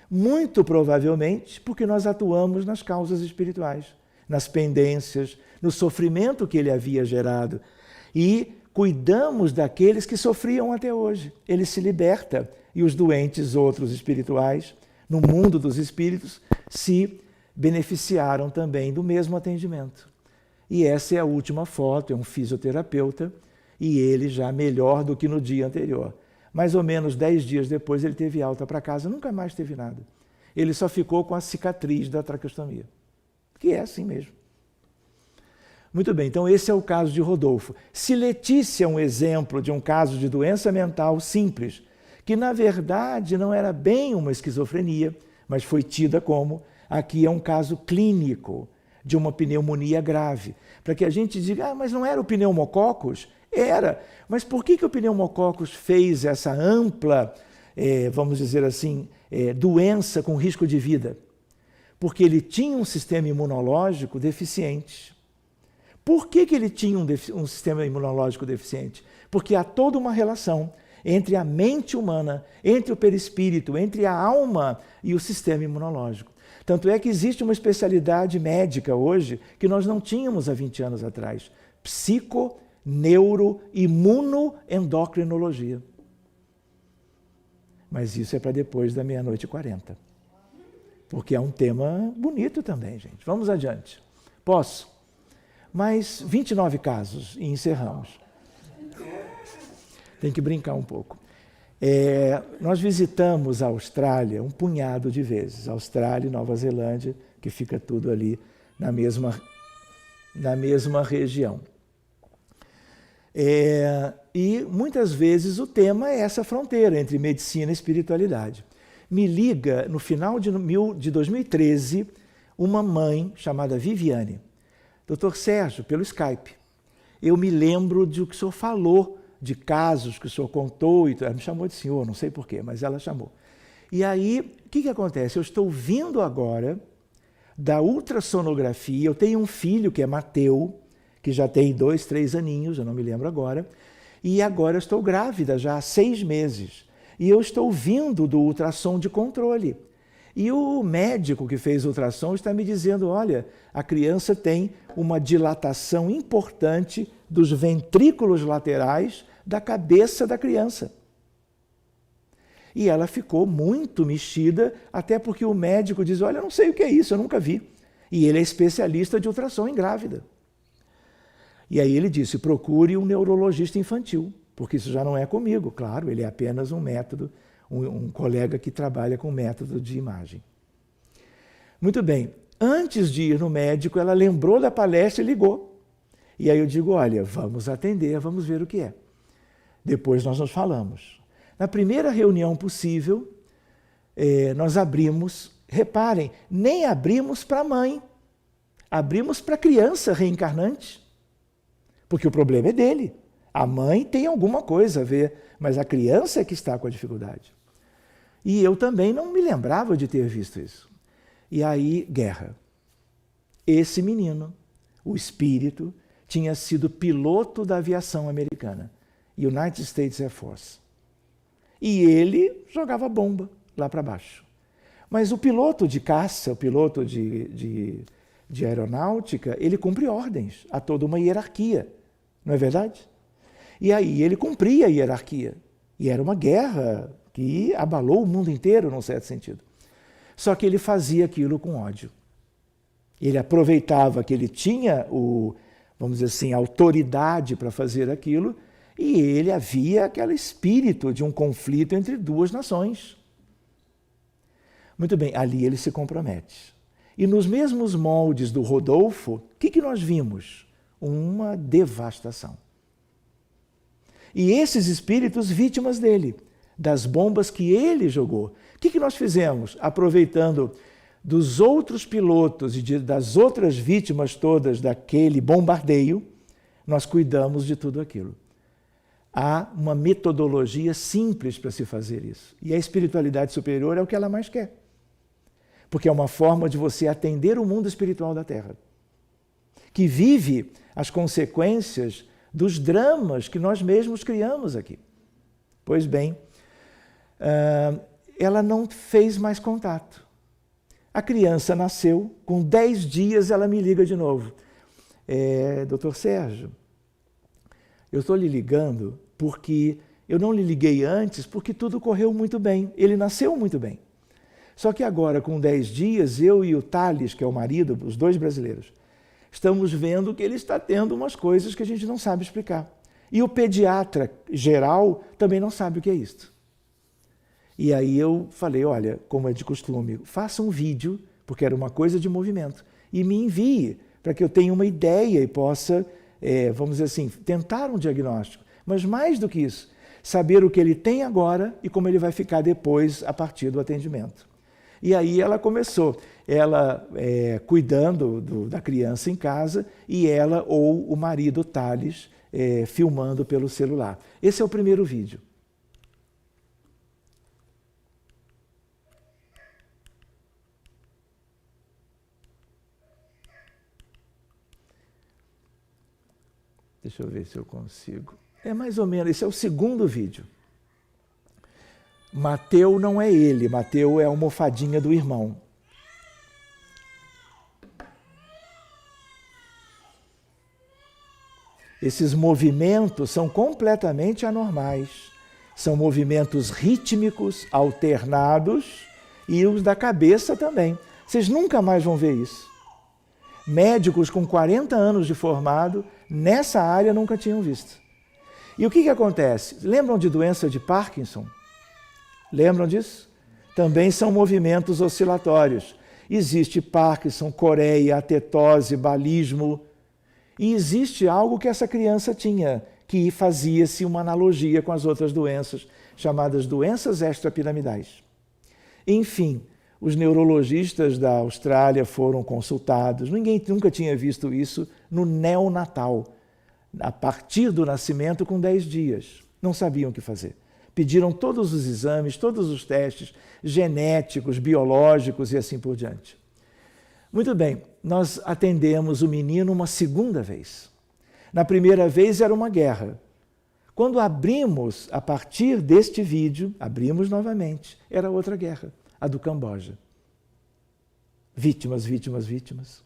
Muito provavelmente porque nós atuamos nas causas espirituais, nas pendências, no sofrimento que ele havia gerado e cuidamos daqueles que sofriam até hoje. Ele se liberta e os doentes outros espirituais, no mundo dos espíritos, se beneficiaram também do mesmo atendimento. E essa é a última foto, é um fisioterapeuta e ele já melhor do que no dia anterior. Mais ou menos 10 dias depois ele teve alta para casa, nunca mais teve nada. Ele só ficou com a cicatriz da traqueostomia, que é assim mesmo. Muito bem, então esse é o caso de Rodolfo. Se Letícia é um exemplo de um caso de doença mental simples, que na verdade não era bem uma esquizofrenia, mas foi tida como, aqui é um caso clínico de uma pneumonia grave. Para que a gente diga, mas não era o pneumococos? Era. Mas por que o pneumococos fez essa ampla, vamos dizer assim, doença com risco de vida? Porque ele tinha um sistema imunológico deficiente. Por que ele tinha um sistema imunológico deficiente? Porque há toda uma relação entre a mente humana, entre o perispírito, entre a alma e o sistema imunológico. Tanto é que existe uma especialidade médica hoje que nós não tínhamos há 20 anos atrás. Psico-neuro-imunoendocrinologia. Mas isso é para depois da 00:40. Porque é um tema bonito também, gente. Vamos adiante. Posso? Mais 29 casos e encerramos. Tem que brincar um pouco. Nós visitamos a Austrália um punhado de vezes. Austrália e Nova Zelândia, que fica tudo ali na mesma região. E muitas vezes o tema é essa fronteira entre medicina e espiritualidade. Me liga, no final de 2013, uma mãe chamada Viviane. Doutor Sérgio, pelo Skype, eu me lembro do que o senhor falou, de casos que o senhor contou, ela me chamou de senhor, não sei porquê, mas ela chamou. E aí, o que acontece? Eu estou vindo agora da ultrassonografia. Eu tenho um filho que é Mateu, que já tem 2, 3 aninhos, eu não me lembro agora, e agora eu estou grávida já há 6 meses. E eu estou vindo do ultrassom de controle. E o médico que fez o ultrassom está me dizendo, olha, a criança tem uma dilatação importante dos ventrículos laterais da cabeça da criança. E ela ficou muito mexida, até porque o médico diz, olha, eu não sei o que é isso, eu nunca vi. E ele é especialista de ultrassom em grávida. E aí ele disse, procure um neurologista infantil, porque isso já não é comigo, claro, ele é apenas um método, um colega que trabalha com método de imagem. Muito bem, antes de ir no médico, ela lembrou da palestra e ligou. E aí eu digo, olha, vamos atender, vamos ver o que é. Depois nós nos falamos. Na primeira reunião possível, nós abrimos, reparem, nem abrimos para a mãe, abrimos para a criança reencarnante, porque o problema é dele. A mãe tem alguma coisa a ver, mas a criança é que está com a dificuldade. E eu também não me lembrava de ter visto isso. E aí, guerra. Esse menino, o espírito, tinha sido piloto da aviação americana, United States Air Force. E ele jogava bomba lá para baixo. Mas o piloto de caça, o piloto de aeronáutica, ele cumpre ordens, há toda uma hierarquia, não é verdade? E aí ele cumpria a hierarquia. E era uma guerra que abalou o mundo inteiro, num certo sentido. Só que ele fazia aquilo com ódio. Ele aproveitava que ele tinha, vamos dizer assim, autoridade para fazer aquilo, e ele havia aquele espírito de um conflito entre duas nações. Muito bem, ali ele se compromete. E nos mesmos moldes do Rodolfo, o que nós vimos? Uma devastação. E esses espíritos vítimas dele, das bombas que ele jogou. O que nós fizemos? Aproveitando dos outros pilotos e das outras vítimas todas daquele bombardeio, nós cuidamos de tudo aquilo. Há uma metodologia simples para se fazer isso. E a espiritualidade superior é o que ela mais quer. Porque é uma forma de você atender o mundo espiritual da Terra, que vive as consequências dos dramas que nós mesmos criamos aqui. Pois bem, ela não fez mais contato. A criança nasceu, com 10 dias ela me liga de novo. Doutor Sérgio, eu estou lhe ligando porque eu não lhe liguei antes, porque tudo correu muito bem. Ele nasceu muito bem. Só que agora, com 10 dias, eu e o Thales, que é o marido, os 2 brasileiros, estamos vendo que ele está tendo umas coisas que a gente não sabe explicar. E o pediatra geral também não sabe o que é isto. E aí eu falei, olha, como é de costume, faça um vídeo, porque era uma coisa de movimento, e me envie, para que eu tenha uma ideia e possa, vamos dizer assim, tentar um diagnóstico. Mas mais do que isso, saber o que ele tem agora e como ele vai ficar depois a partir do atendimento. E aí ela começou, ela cuidando da criança em casa e ela ou o marido Thales filmando pelo celular. Esse é o primeiro vídeo. Deixa eu ver se eu consigo. É mais ou menos, esse é o segundo vídeo. Mateu não é ele, Mateu é a almofadinha do irmão. Esses movimentos são completamente anormais. São movimentos rítmicos, alternados, e os da cabeça também. Vocês nunca mais vão ver isso. Médicos com 40 anos de formado, nessa área nunca tinham visto. E o que acontece? Lembram de doença de Parkinson? Lembram disso? Também são movimentos oscilatórios. Existe Parkinson, coreia, atetose, balismo. E existe algo que essa criança tinha, que fazia-se uma analogia com as outras doenças, chamadas doenças extrapiramidais. Enfim, os neurologistas da Austrália foram consultados. Ninguém nunca tinha visto isso no neonatal, a partir do nascimento com 10 dias. Não sabiam o que fazer. Pediram todos os exames, todos os testes genéticos, biológicos e assim por diante. Muito bem, nós atendemos o menino uma segunda vez. Na primeira vez era uma guerra. Quando abrimos, a partir deste vídeo, abrimos novamente, era outra guerra, a do Camboja. Vítimas, vítimas, vítimas.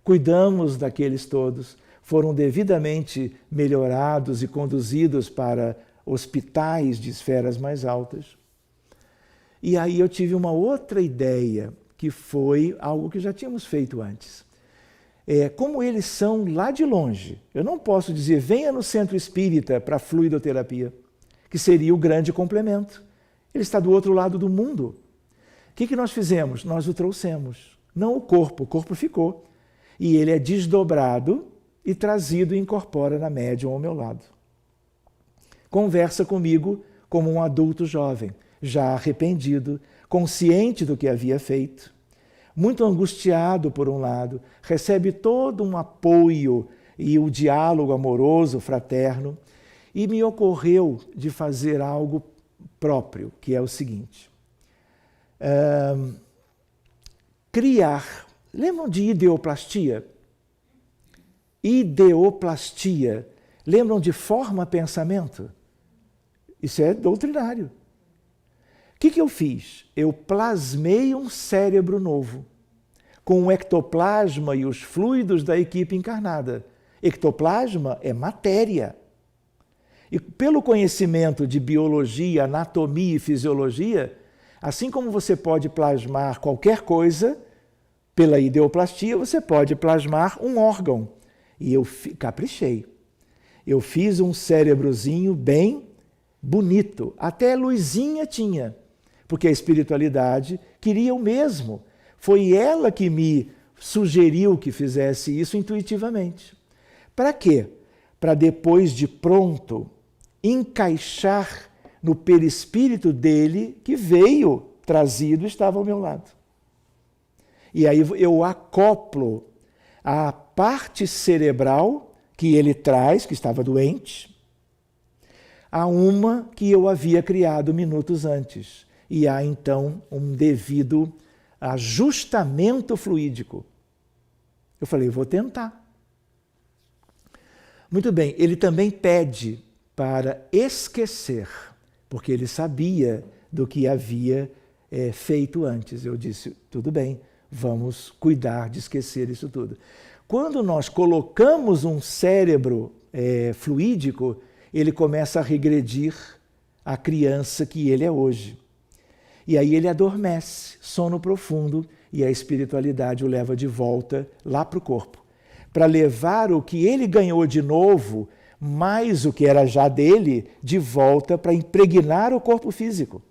Cuidamos daqueles todos, foram devidamente melhorados e conduzidos para hospitais de esferas mais altas. E aí eu tive uma outra ideia, que foi algo que já tínhamos feito antes. Como eles são lá de longe, eu não posso dizer, venha no centro espírita para a fluidoterapia, que seria o grande complemento. Ele está do outro lado do mundo. O que nós fizemos? Nós o trouxemos. Não o corpo ficou. E ele é desdobrado e trazido e incorpora na médium ao meu lado. Conversa comigo como um adulto jovem, já arrependido, consciente do que havia feito, muito angustiado por um lado, recebe todo um apoio e o diálogo amoroso, fraterno, e me ocorreu de fazer algo próprio, que é o seguinte. Criar, lembram de ideoplastia? Ideoplastia, lembram de forma-pensamento? Isso é doutrinário. O que eu fiz? Eu plasmei um cérebro novo, com o ectoplasma e os fluidos da equipe encarnada. Ectoplasma é matéria. E pelo conhecimento de biologia, anatomia e fisiologia, assim como você pode plasmar qualquer coisa, pela ideoplastia você pode plasmar um órgão. E eu caprichei. Eu fiz um cérebrozinho bem bonito, até luzinha tinha. Porque a espiritualidade queria o mesmo. Foi ela que me sugeriu que fizesse isso intuitivamente. Para quê? Para depois de pronto, encaixar no perispírito dele, que veio trazido e estava ao meu lado. E aí eu acoplo a parte cerebral que ele traz, que estava doente, a uma que eu havia criado minutos antes. E há, então, um devido ajustamento fluídico. Eu falei, vou tentar. Muito bem, ele também pede para esquecer, porque ele sabia do que havia feito antes. Eu disse, tudo bem, vamos cuidar de esquecer isso tudo. Quando nós colocamos um cérebro fluídico, ele começa a regredir à criança que ele é hoje. E aí ele adormece, sono profundo, e a espiritualidade o leva de volta lá para o corpo, para levar o que ele ganhou de novo, mais o que era já dele, de volta para impregnar o corpo físico,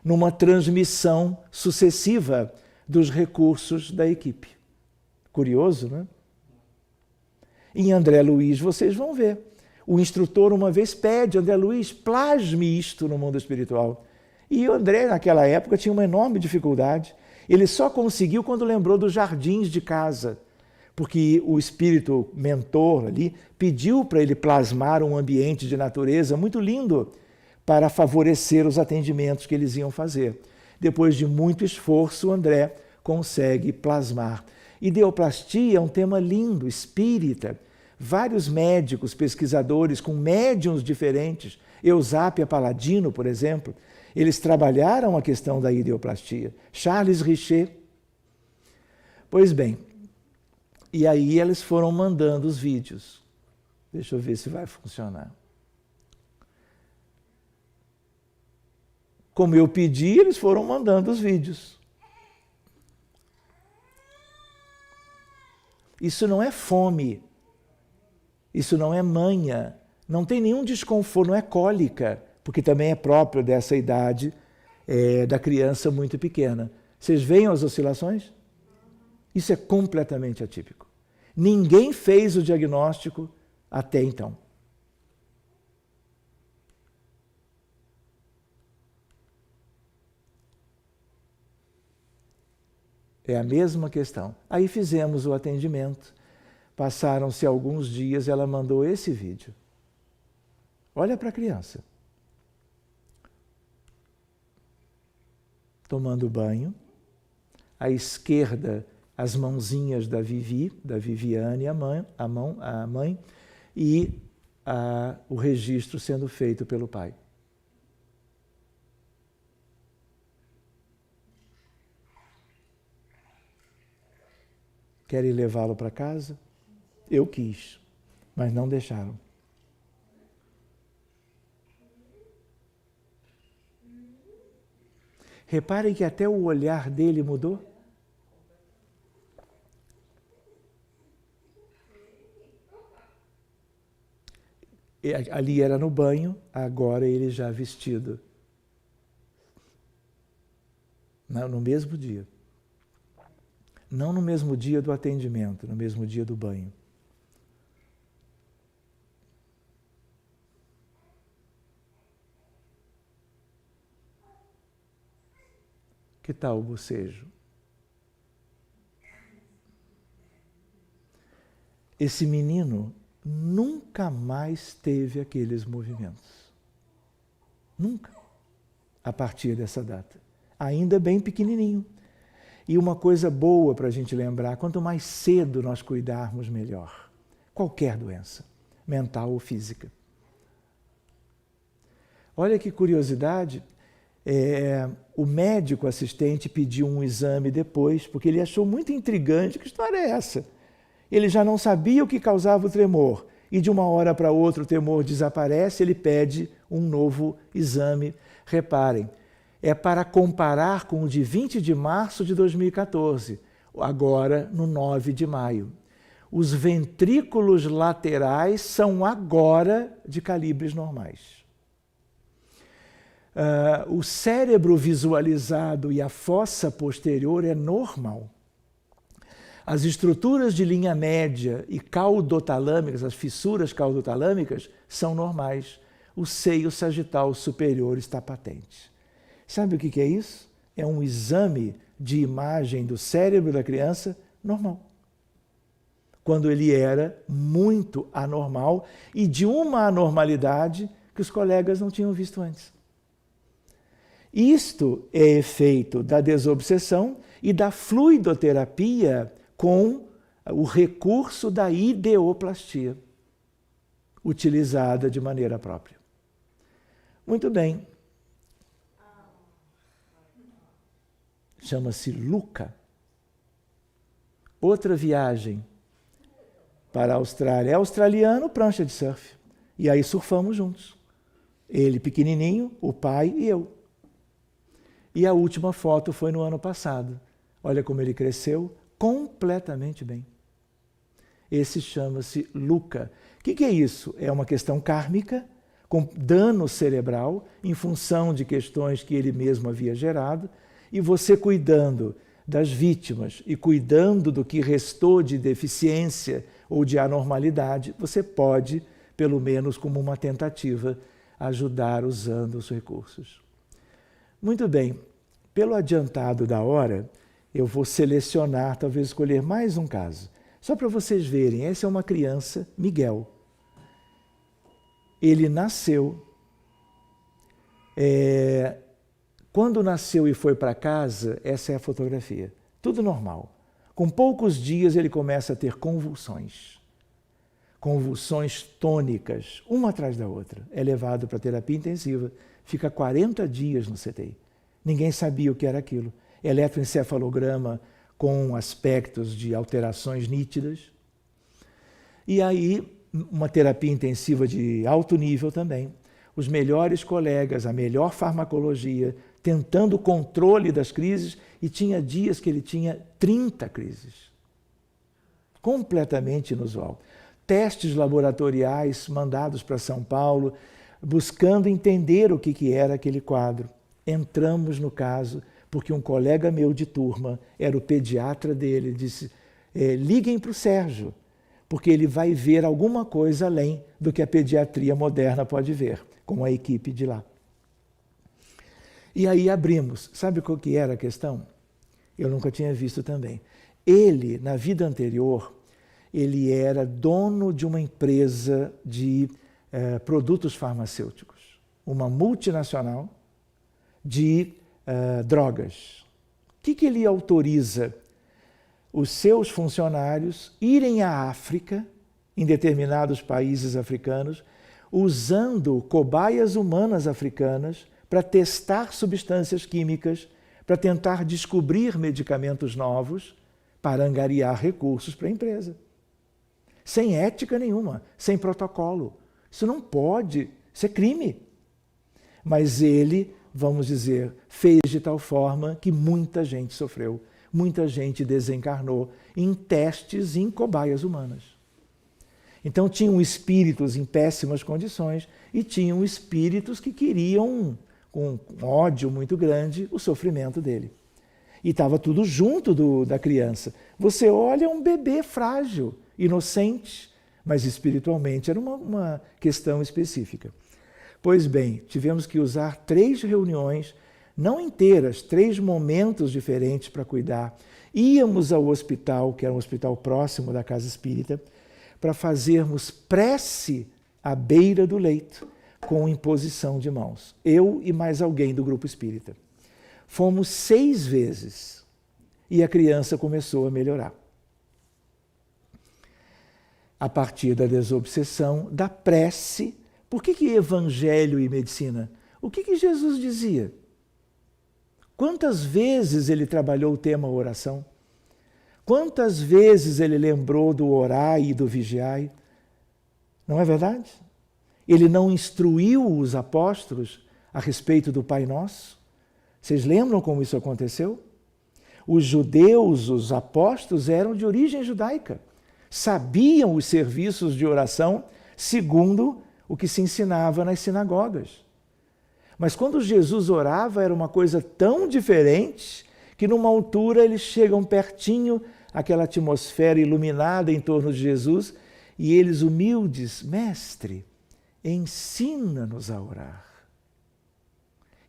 numa transmissão sucessiva dos recursos da equipe. Curioso, né? Em André Luiz vocês vão ver. O instrutor uma vez pede, André Luiz, plasme isto no mundo espiritual. E o André, naquela época, tinha uma enorme dificuldade. Ele só conseguiu quando lembrou dos jardins de casa, porque o espírito mentor ali pediu para ele plasmar um ambiente de natureza muito lindo para favorecer os atendimentos que eles iam fazer. Depois de muito esforço, o André consegue plasmar. Ideoplastia é um tema lindo, espírita. Vários médicos, pesquisadores com médiuns diferentes, Eusápia Paladino, por exemplo, eles trabalharam a questão da ideoplastia. Charles Richer. Pois bem, e aí eles foram mandando os vídeos. Deixa eu ver se vai funcionar. Como eu pedi, eles foram mandando os vídeos. Isso não é fome. Isso não é manha. Não tem nenhum desconforto, não é cólica, porque também é próprio dessa idade da criança muito pequena. Vocês veem as oscilações? Isso é completamente atípico. Ninguém fez o diagnóstico até então. É a mesma questão. Aí fizemos o atendimento. Passaram-se alguns dias, ela mandou esse vídeo. Olha para a criança. Tomando banho. à esquerda as mãozinhas da Viviane, a mãe, e o registro sendo feito pelo pai. Querem levá-lo para casa? Eu quis, mas não deixaram. Reparem que até o olhar dele mudou. Ali era no banho, agora ele já vestido. No mesmo dia. Não no mesmo dia do atendimento, no mesmo dia do banho. Que tal o bocejo? Esse menino nunca mais teve aqueles movimentos. Nunca. A partir dessa data. Ainda bem pequenininho. E uma coisa boa para a gente lembrar, quanto mais cedo nós cuidarmos, melhor. Qualquer doença, mental ou física. Olha que curiosidade, o médico assistente pediu um exame depois, porque ele achou muito intrigante, que história é essa? Ele já não sabia o que causava o tremor, e de uma hora para outra o tremor desaparece, ele pede um novo exame. Reparem, é para comparar com o de 20 de março de 2014, agora no 9 de maio. Os ventrículos laterais são agora de calibres normais. O cérebro visualizado e a fossa posterior é normal. As estruturas de linha média e caudotalâmicas, as fissuras caudotalâmicas, são normais. O seio sagital superior está patente. Sabe o que é isso? É um exame de imagem do cérebro da criança normal. Quando ele era muito anormal e de uma anormalidade que os colegas não tinham visto antes. Isto é efeito da desobsessão e da fluidoterapia com o recurso da ideoplastia, utilizada de maneira própria. Muito bem. Chama-se Luca. Outra viagem para a Austrália. É australiano, prancha de surf. E aí surfamos juntos. Ele pequenininho, o pai e eu. E a última foto foi no ano passado. Olha como ele cresceu completamente bem. Esse chama-se Luca. O que é isso? É uma questão kármica, com dano cerebral, em função de questões que ele mesmo havia gerado, e você cuidando das vítimas e cuidando do que restou de deficiência ou de anormalidade, você pode, pelo menos como uma tentativa, ajudar usando os recursos. Muito bem, pelo adiantado da hora, eu vou selecionar, talvez escolher mais um caso. Só para vocês verem, essa é uma criança, Miguel. Ele nasceu... Quando nasceu e foi para casa, essa é a fotografia. Tudo normal. Com poucos dias ele começa a ter convulsões. Convulsões tônicas, uma atrás da outra. É levado para terapia intensiva. Fica 40 dias no CTI. Ninguém sabia o que era aquilo. Eletroencefalograma com aspectos de alterações nítidas. E aí, uma terapia intensiva de alto nível também. Os melhores colegas, a melhor farmacologia, tentando o controle das crises, e tinha dias que ele tinha 30 crises. Completamente inusual. Testes laboratoriais mandados para São Paulo, buscando entender o que era aquele quadro. Entramos no caso, porque um colega meu de turma, era o pediatra dele, disse, liguem para o Sérgio, porque ele vai ver alguma coisa além do que a pediatria moderna pode ver, com a equipe de lá. E aí abrimos. Sabe qual que era a questão? Eu nunca tinha visto também. Ele, na vida anterior, ele era dono de uma empresa de produtos farmacêuticos, uma multinacional de drogas, que ele autoriza? Os seus funcionários irem à África, em determinados países africanos, usando cobaias humanas africanas para testar substâncias químicas, para tentar descobrir medicamentos novos, para angariar recursos para a empresa. Sem ética nenhuma, sem protocolo. Isso não pode, isso é crime. Mas ele, vamos dizer, fez de tal forma que muita gente sofreu, muita gente desencarnou em testes em cobaias humanas. Então tinham espíritos em péssimas condições e tinham espíritos que queriam, com ódio muito grande, o sofrimento dele. E estava tudo junto da criança. Você olha um bebê frágil, inocente, mas espiritualmente era uma questão específica. Pois bem, tivemos que usar 3 reuniões, não inteiras, 3 momentos diferentes para cuidar. Íamos ao hospital, que era um hospital próximo da casa espírita, para fazermos prece à beira do leito, com imposição de mãos. Eu e mais alguém do grupo espírita. Fomos 6 vezes e a criança começou a melhorar. A partir da desobsessão, da prece. Por que evangelho e medicina? O que Jesus dizia? Quantas vezes ele trabalhou o tema oração? Quantas vezes ele lembrou do orai e do vigiai? Não é verdade? Ele não instruiu os apóstolos a respeito do Pai Nosso? Vocês lembram como isso aconteceu? Os judeus, os apóstolos, eram de origem judaica. Sabiam os serviços de oração segundo o que se ensinava nas sinagogas. Mas quando Jesus orava, era uma coisa tão diferente que numa altura eles chegam pertinho, aquela atmosfera iluminada em torno de Jesus, e eles humildes, mestre, ensina-nos a orar.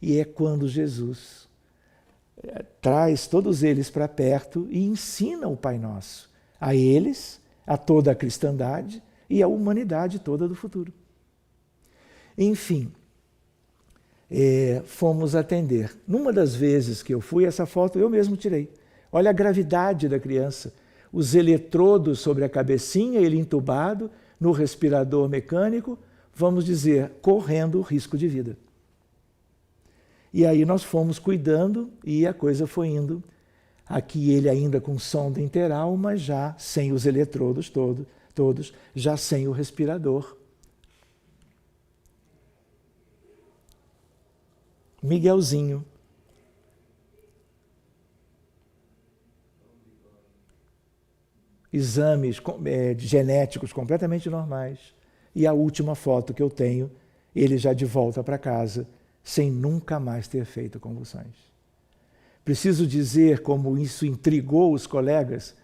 E é quando Jesus traz todos eles para perto e ensina o Pai Nosso, a eles, a toda a cristandade e a humanidade toda do futuro. Enfim, fomos atender. Numa das vezes que eu fui, essa foto eu mesmo tirei. Olha a gravidade da criança. Os eletrodos sobre a cabecinha, ele entubado, no respirador mecânico, vamos dizer, correndo risco de vida. E aí nós fomos cuidando e a coisa foi indo. Aqui ele ainda com sonda interal, mas já sem os eletrodos todos, já sem o respirador. Miguelzinho. Exames genéticos completamente normais. E a última foto que eu tenho, ele já de volta para casa, sem nunca mais ter feito convulsões. Preciso dizer como isso intrigou os colegas,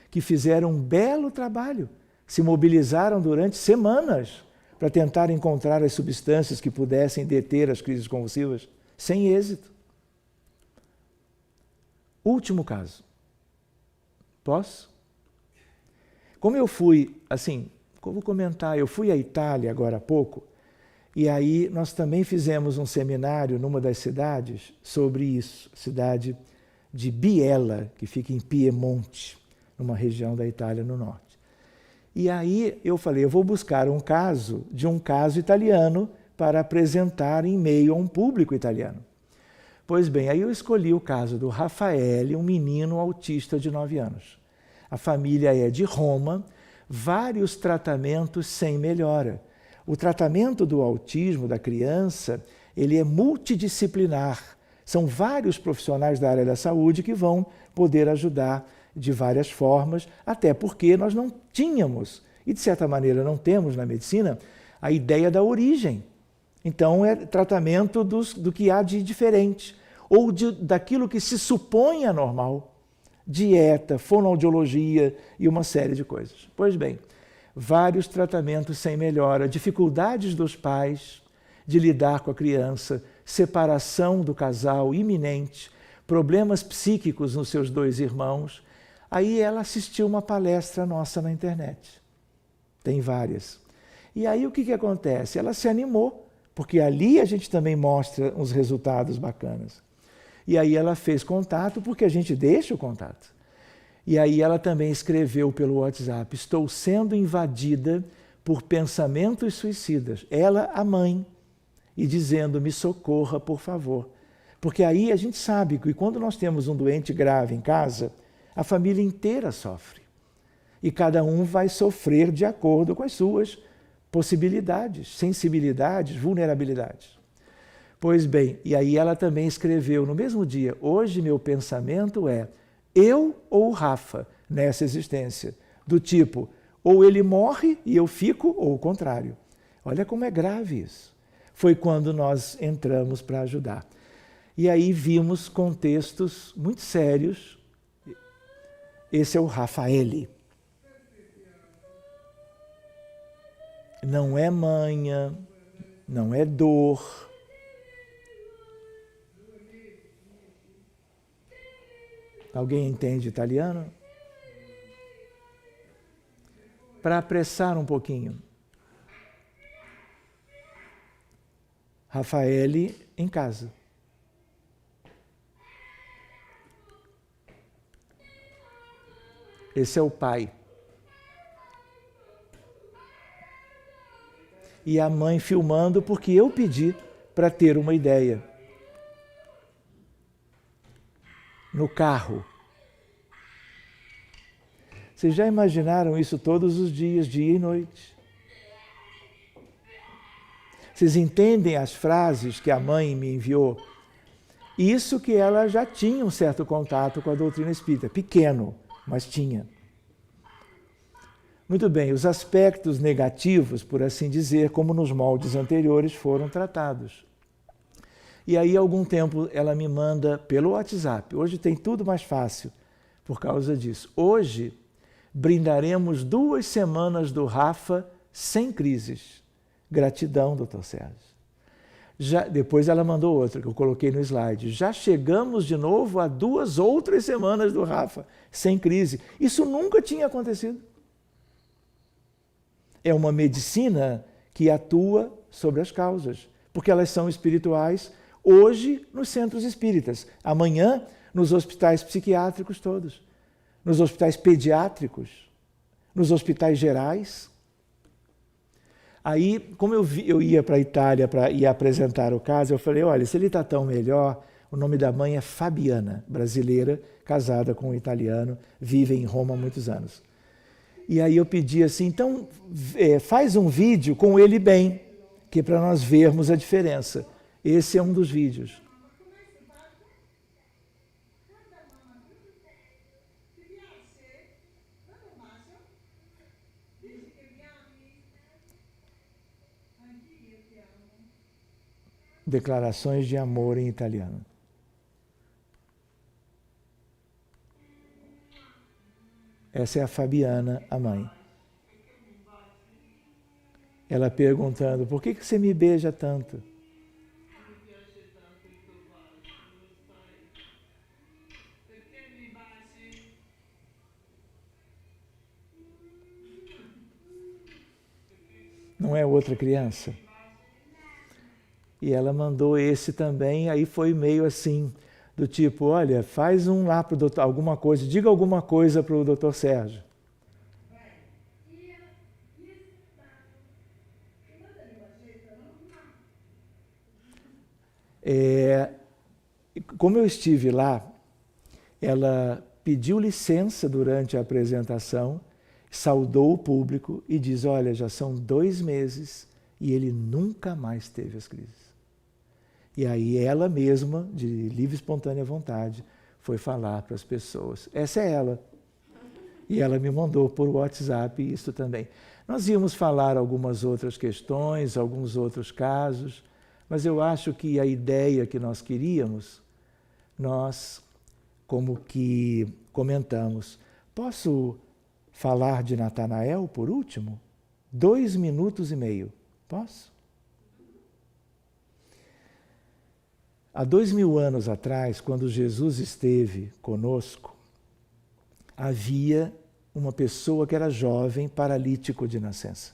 que fizeram um belo trabalho, se mobilizaram durante semanas para tentar encontrar as substâncias que pudessem deter as crises convulsivas, sem êxito. Último caso. Posso? Como eu fui, assim, vou comentar, eu fui à Itália agora há pouco, e aí nós também fizemos um seminário numa das cidades sobre isso, cidade de Biella, que fica em Piemonte, numa região da Itália no norte. E aí eu falei, eu vou buscar um caso italiano para apresentar em meio a um público italiano. Pois bem, aí eu escolhi o caso do Rafael, um menino autista de 9 anos. A família é de Roma, vários tratamentos sem melhora. O tratamento do autismo da criança, ele é multidisciplinar. São vários profissionais da área da saúde que vão poder ajudar de várias formas, até porque nós não tínhamos, e de certa maneira não temos na medicina, a ideia da origem. Então é tratamento do que há de diferente, ou daquilo que se supõe anormal. Dieta, fonoaudiologia e uma série de coisas. Pois bem, vários tratamentos sem melhora, dificuldades dos pais de lidar com a criança, separação do casal iminente, problemas psíquicos nos seus 2 irmãos. Aí ela assistiu uma palestra nossa na internet. Tem várias. E aí o que acontece? Ela se animou, porque ali a gente também mostra uns resultados bacanas. E aí ela fez contato, porque a gente deixa o contato. E aí ela também escreveu pelo WhatsApp: estou sendo invadida por pensamentos suicidas. Ela, a mãe, e dizendo: me socorra, por favor. Porque aí a gente sabe que quando nós temos um doente grave em casa, a família inteira sofre. E cada um vai sofrer de acordo com as suas possibilidades, sensibilidades, vulnerabilidades. Pois bem, e aí ela também escreveu no mesmo dia: hoje meu pensamento é eu ou o Rafa nessa existência. Do tipo, ou ele morre e eu fico, ou o contrário. Olha como é grave isso. Foi quando nós entramos para ajudar. E aí vimos contextos muito sérios. Esse é o Rafaele. Não é manha, não é dor. Alguém entende italiano? Para apressar um pouquinho. Rafaele em casa. Esse é o pai. E a mãe filmando porque eu pedi para ter uma ideia. No carro. Vocês já imaginaram isso todos os dias, dia e noite? Vocês entendem as frases que a mãe me enviou? Isso que ela já tinha um certo contato com a doutrina espírita, pequeno, mas tinha. Muito bem, os aspectos negativos, por assim dizer, como nos moldes anteriores, foram tratados. E aí, há algum tempo, ela me manda pelo WhatsApp. Hoje tem tudo mais fácil por causa disso. Hoje, brindaremos 2 semanas do Rafa sem crises. Gratidão, doutor Sérgio. Depois ela mandou outra, que eu coloquei no slide. Já chegamos de novo a 2 outras semanas do Rafa sem crise. Isso nunca tinha acontecido. É uma medicina que atua sobre as causas, porque elas são espirituais. Hoje, nos centros espíritas. Amanhã, nos hospitais psiquiátricos todos. Nos hospitais pediátricos. Nos hospitais gerais. Aí, como eu ia para a Itália para ir apresentar o caso, eu falei, olha, se ele está tão melhor, o nome da mãe é Fabiana, brasileira, casada com um italiano, vive em Roma há muitos anos. E aí eu pedi assim, então faz um vídeo com ele bem, que é para nós vermos a diferença. Esse é um dos vídeos. Declarações de amor em italiano. Essa é a Fabiana, a mãe. Ela perguntando, por que você me beija tanto? Não é outra criança? E ela mandou esse também, aí foi meio assim, do tipo, olha, faz um lá para o doutor, alguma coisa, diga alguma coisa para o doutor Sérgio. Como eu estive lá, ela pediu licença durante a apresentação, saudou o público e diz, olha, já são 2 meses e ele nunca mais teve as crises. E aí ela mesma, de livre e espontânea vontade, foi falar para as pessoas. Essa é ela. E ela me mandou por WhatsApp isso também. Nós íamos falar algumas outras questões, alguns outros casos, mas eu acho que a ideia que nós queríamos, nós como que comentamos. Posso falar de Natanael por último? 2 minutos e meio. Posso? Há 2000 anos atrás, quando Jesus esteve conosco, havia uma pessoa que era jovem, paralítico de nascença.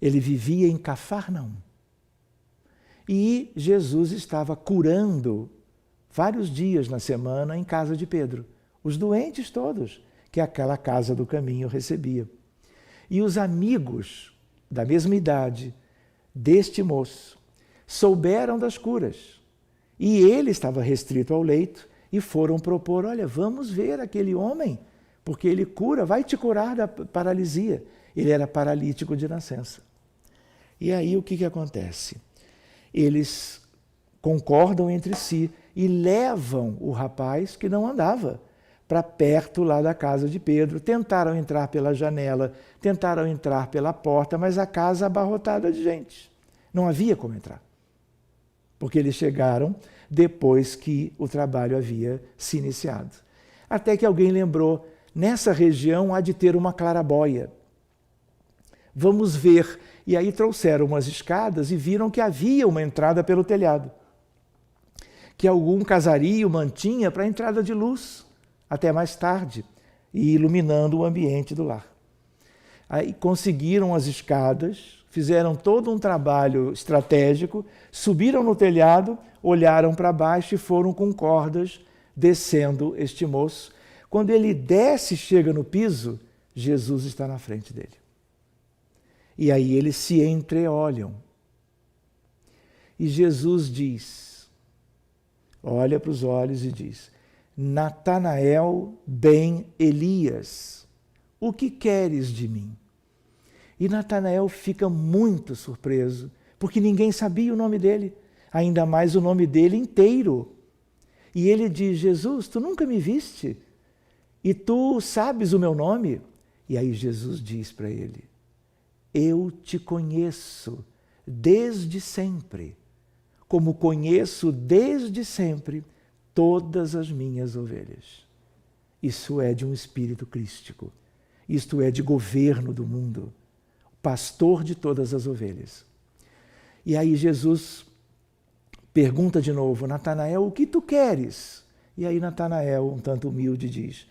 Ele vivia em Cafarnaum. E Jesus estava curando vários dias na semana em casa de Pedro. Os doentes todos, que aquela casa do caminho recebia. E os amigos da mesma idade deste moço souberam das curas. E ele estava restrito ao leito e foram propor, olha, vamos ver aquele homem, porque ele cura, vai te curar da paralisia. Ele era paralítico de nascença. E aí o que acontece? Eles concordam entre si e levam o rapaz que não andava para perto lá da casa de Pedro. Tentaram entrar pela janela, tentaram entrar pela porta, mas a casa abarrotada de gente. Não havia como entrar. Porque eles chegaram depois que o trabalho havia se iniciado. Até que alguém lembrou, nessa região há de ter uma claraboia. Vamos ver. E aí trouxeram umas escadas e viram que havia uma entrada pelo telhado. Que algum casario mantinha para a entrada de luz, até mais tarde, e iluminando o ambiente do lar. Aí conseguiram as escadas, fizeram todo um trabalho estratégico, subiram no telhado, olharam para baixo e foram com cordas descendo este moço. Quando ele desce e chega no piso, Jesus está na frente dele. E aí eles se entreolham. E Jesus diz, olha para os olhos e diz, Natanael ben Elias, o que queres de mim? E Natanael fica muito surpreso, porque ninguém sabia o nome dele, ainda mais o nome dele inteiro. E ele diz, Jesus, tu nunca me viste? E tu sabes o meu nome? E aí Jesus diz para ele, eu te conheço desde sempre, como conheço desde sempre todas as minhas ovelhas. Isso é de um espírito crístico. Isto é de governo do mundo. Pastor de todas as ovelhas. E aí Jesus pergunta de novo, Natanael, o que tu queres? E aí Natanael, um tanto humilde, diz,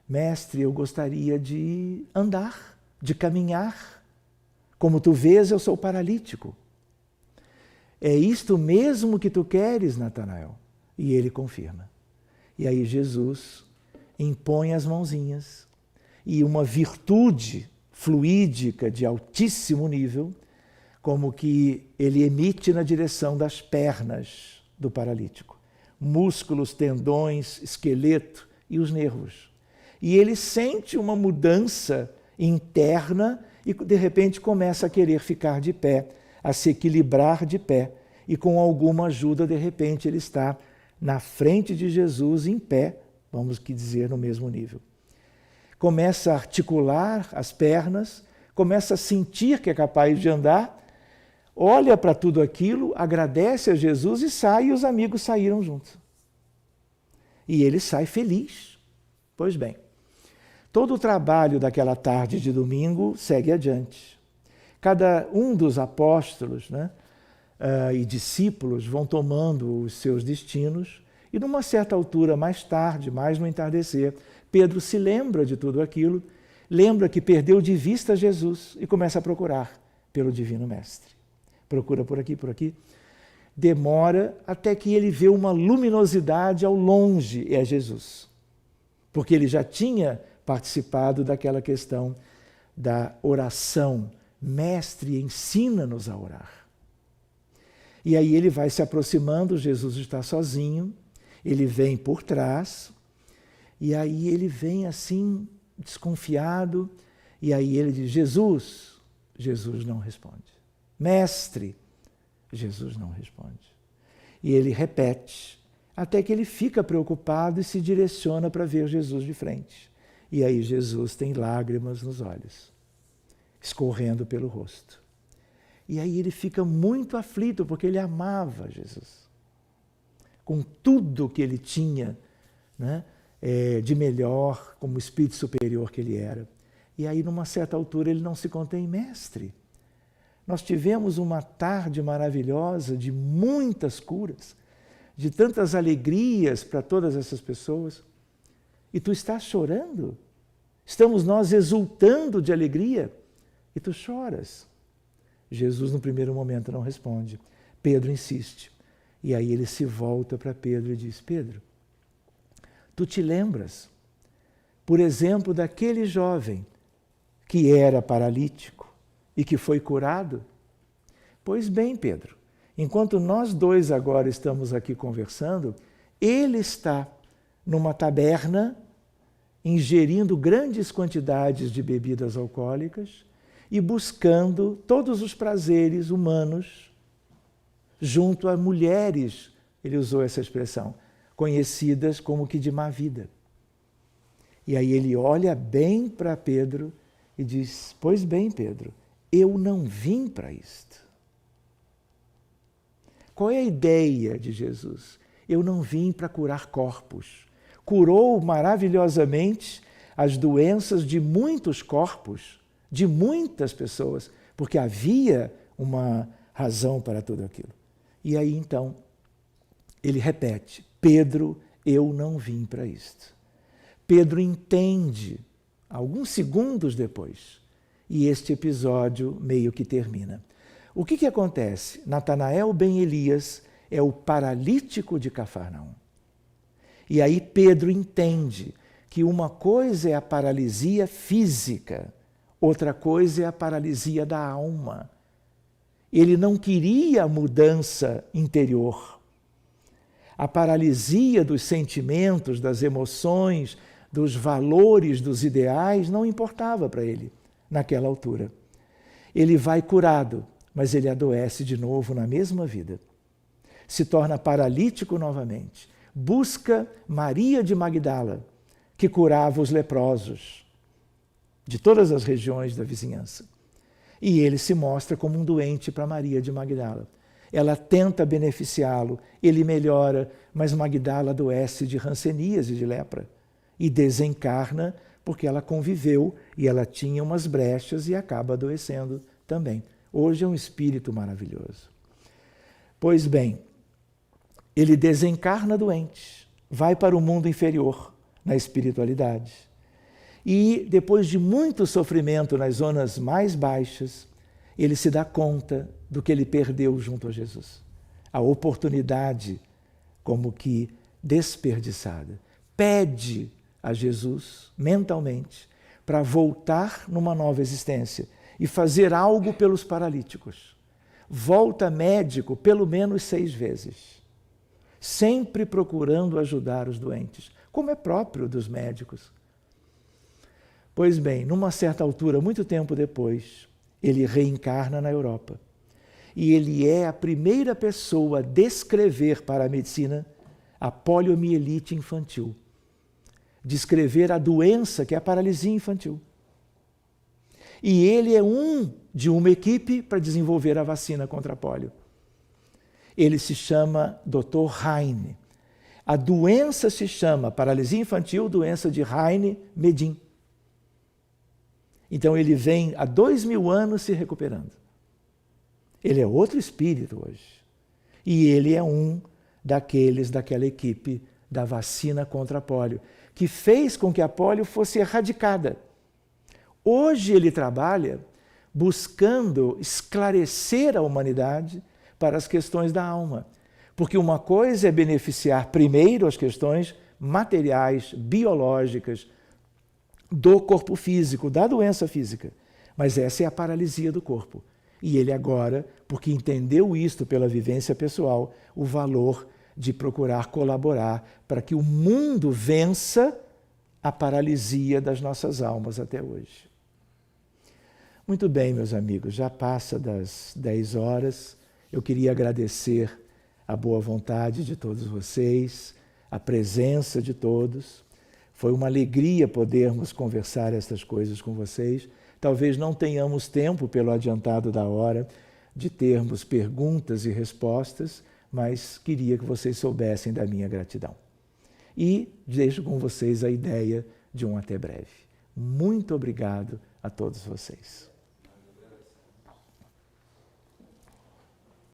mestre, eu gostaria de andar, de caminhar. Como tu vês, eu sou paralítico. É isto mesmo que tu queres, Natanael? E ele confirma. E aí Jesus impõe as mãozinhas e uma virtude fluídica de altíssimo nível, como que ele emite na direção das pernas do paralítico. Músculos, tendões, esqueleto e os nervos. E ele sente uma mudança interna e de repente começa a querer ficar de pé, a se equilibrar de pé. E com alguma ajuda, de repente, ele está na frente de Jesus, em pé, vamos dizer, no mesmo nível. Começa a articular as pernas, começa a sentir que é capaz de andar, olha para tudo aquilo, agradece a Jesus e sai, e os amigos saíram juntos. E ele sai feliz. Pois bem, todo o trabalho daquela tarde de domingo segue adiante. Cada um dos apóstolos, e discípulos vão tomando os seus destinos e numa certa altura, mais tarde, mais no entardecer, Pedro se lembra de tudo aquilo, lembra que perdeu de vista Jesus e começa a procurar pelo Divino Mestre. Procura por aqui, demora até que ele vê uma luminosidade ao longe, é Jesus. Porque ele já tinha participado daquela questão da oração. Mestre, ensina-nos a orar. E aí ele vai se aproximando, Jesus está sozinho, ele vem por trás, e aí ele vem assim, desconfiado, e aí ele diz, Jesus, Jesus não responde. Mestre, Jesus não responde. E ele repete, até que ele fica preocupado e se direciona para ver Jesus de frente. E aí Jesus tem lágrimas nos olhos, escorrendo pelo rosto. E aí ele fica muito aflito, porque ele amava Jesus. Com tudo que ele tinha, de melhor, como espírito superior que ele era. E aí, numa certa altura, ele não se contém, mestre. Nós tivemos uma tarde maravilhosa de muitas curas, de tantas alegrias para todas essas pessoas. E tu estás chorando? Estamos nós exultando de alegria e tu choras. Jesus, no primeiro momento, não responde. Pedro insiste. E aí ele se volta para Pedro e diz: Pedro, tu te lembras, por exemplo, daquele jovem que era paralítico e que foi curado? Pois bem, Pedro, enquanto nós dois agora estamos aqui conversando, ele está numa taberna, ingerindo grandes quantidades de bebidas alcoólicas e buscando todos os prazeres humanos junto a mulheres, ele usou essa expressão, conhecidas como que de má vida. E aí ele olha bem para Pedro e diz: pois bem, Pedro, eu não vim para isto. Qual é a ideia de Jesus? Eu não vim para curar corpos. Curou maravilhosamente as doenças de muitos corpos, de muitas pessoas, porque havia uma razão para tudo aquilo. E aí então ele repete: Pedro, eu não vim para isto. Pedro entende, alguns segundos depois, e este episódio meio que termina. O que acontece? Natanael ben Elias é o paralítico de Cafarnaum. E aí Pedro entende que uma coisa é a paralisia física, outra coisa é a paralisia da alma. Ele não queria a mudança interior. A paralisia dos sentimentos, das emoções, dos valores, dos ideais, não importava para ele naquela altura. Ele vai curado, mas ele adoece de novo na mesma vida. Se torna paralítico novamente. Busca Maria de Magdala, que curava os leprosos de todas as regiões da vizinhança. E ele se mostra como um doente para Maria de Magdala. Ela tenta beneficiá-lo, ele melhora, mas Magdala adoece de hanseníase, de lepra, e desencarna porque ela conviveu e ela tinha umas brechas e acaba adoecendo também. Hoje é um espírito maravilhoso. Pois bem, ele desencarna doente, vai para o mundo inferior, na espiritualidade. E depois de muito sofrimento nas zonas mais baixas, ele se dá conta do que ele perdeu junto a Jesus. A oportunidade como que desperdiçada. Pede a Jesus, mentalmente, para voltar numa nova existência e fazer algo pelos paralíticos. Volta médico pelo menos 6 vezes. Sempre procurando ajudar os doentes, como é próprio dos médicos. Pois bem, numa certa altura, muito tempo depois, ele reencarna na Europa. E ele é a primeira pessoa a descrever para a medicina a poliomielite infantil. Descrever a doença que é a paralisia infantil. E ele é de uma equipe para desenvolver a vacina contra a polio. Ele se chama Dr. Heine. A doença se chama paralisia infantil, doença de Heine-Medin. Então ele vem há 2000 anos se recuperando. Ele é outro espírito hoje. E ele é daquela equipe da vacina contra a polio, que fez com que a polio fosse erradicada. Hoje ele trabalha buscando esclarecer a humanidade para as questões da alma. Porque uma coisa é beneficiar primeiro as questões materiais, biológicas, do corpo físico, da doença física. Mas essa é a paralisia do corpo. E ele agora, porque entendeu isto pela vivência pessoal, o valor de procurar colaborar para que o mundo vença a paralisia das nossas almas até hoje. Muito bem, meus amigos, já passa das 10 horas. Eu queria agradecer a boa vontade de todos vocês, a presença de todos. Foi uma alegria podermos conversar essas coisas com vocês. Talvez não tenhamos tempo, pelo adiantado da hora, de termos perguntas e respostas, mas queria que vocês soubessem da minha gratidão. E deixo com vocês a ideia de um até breve. Muito obrigado a todos vocês.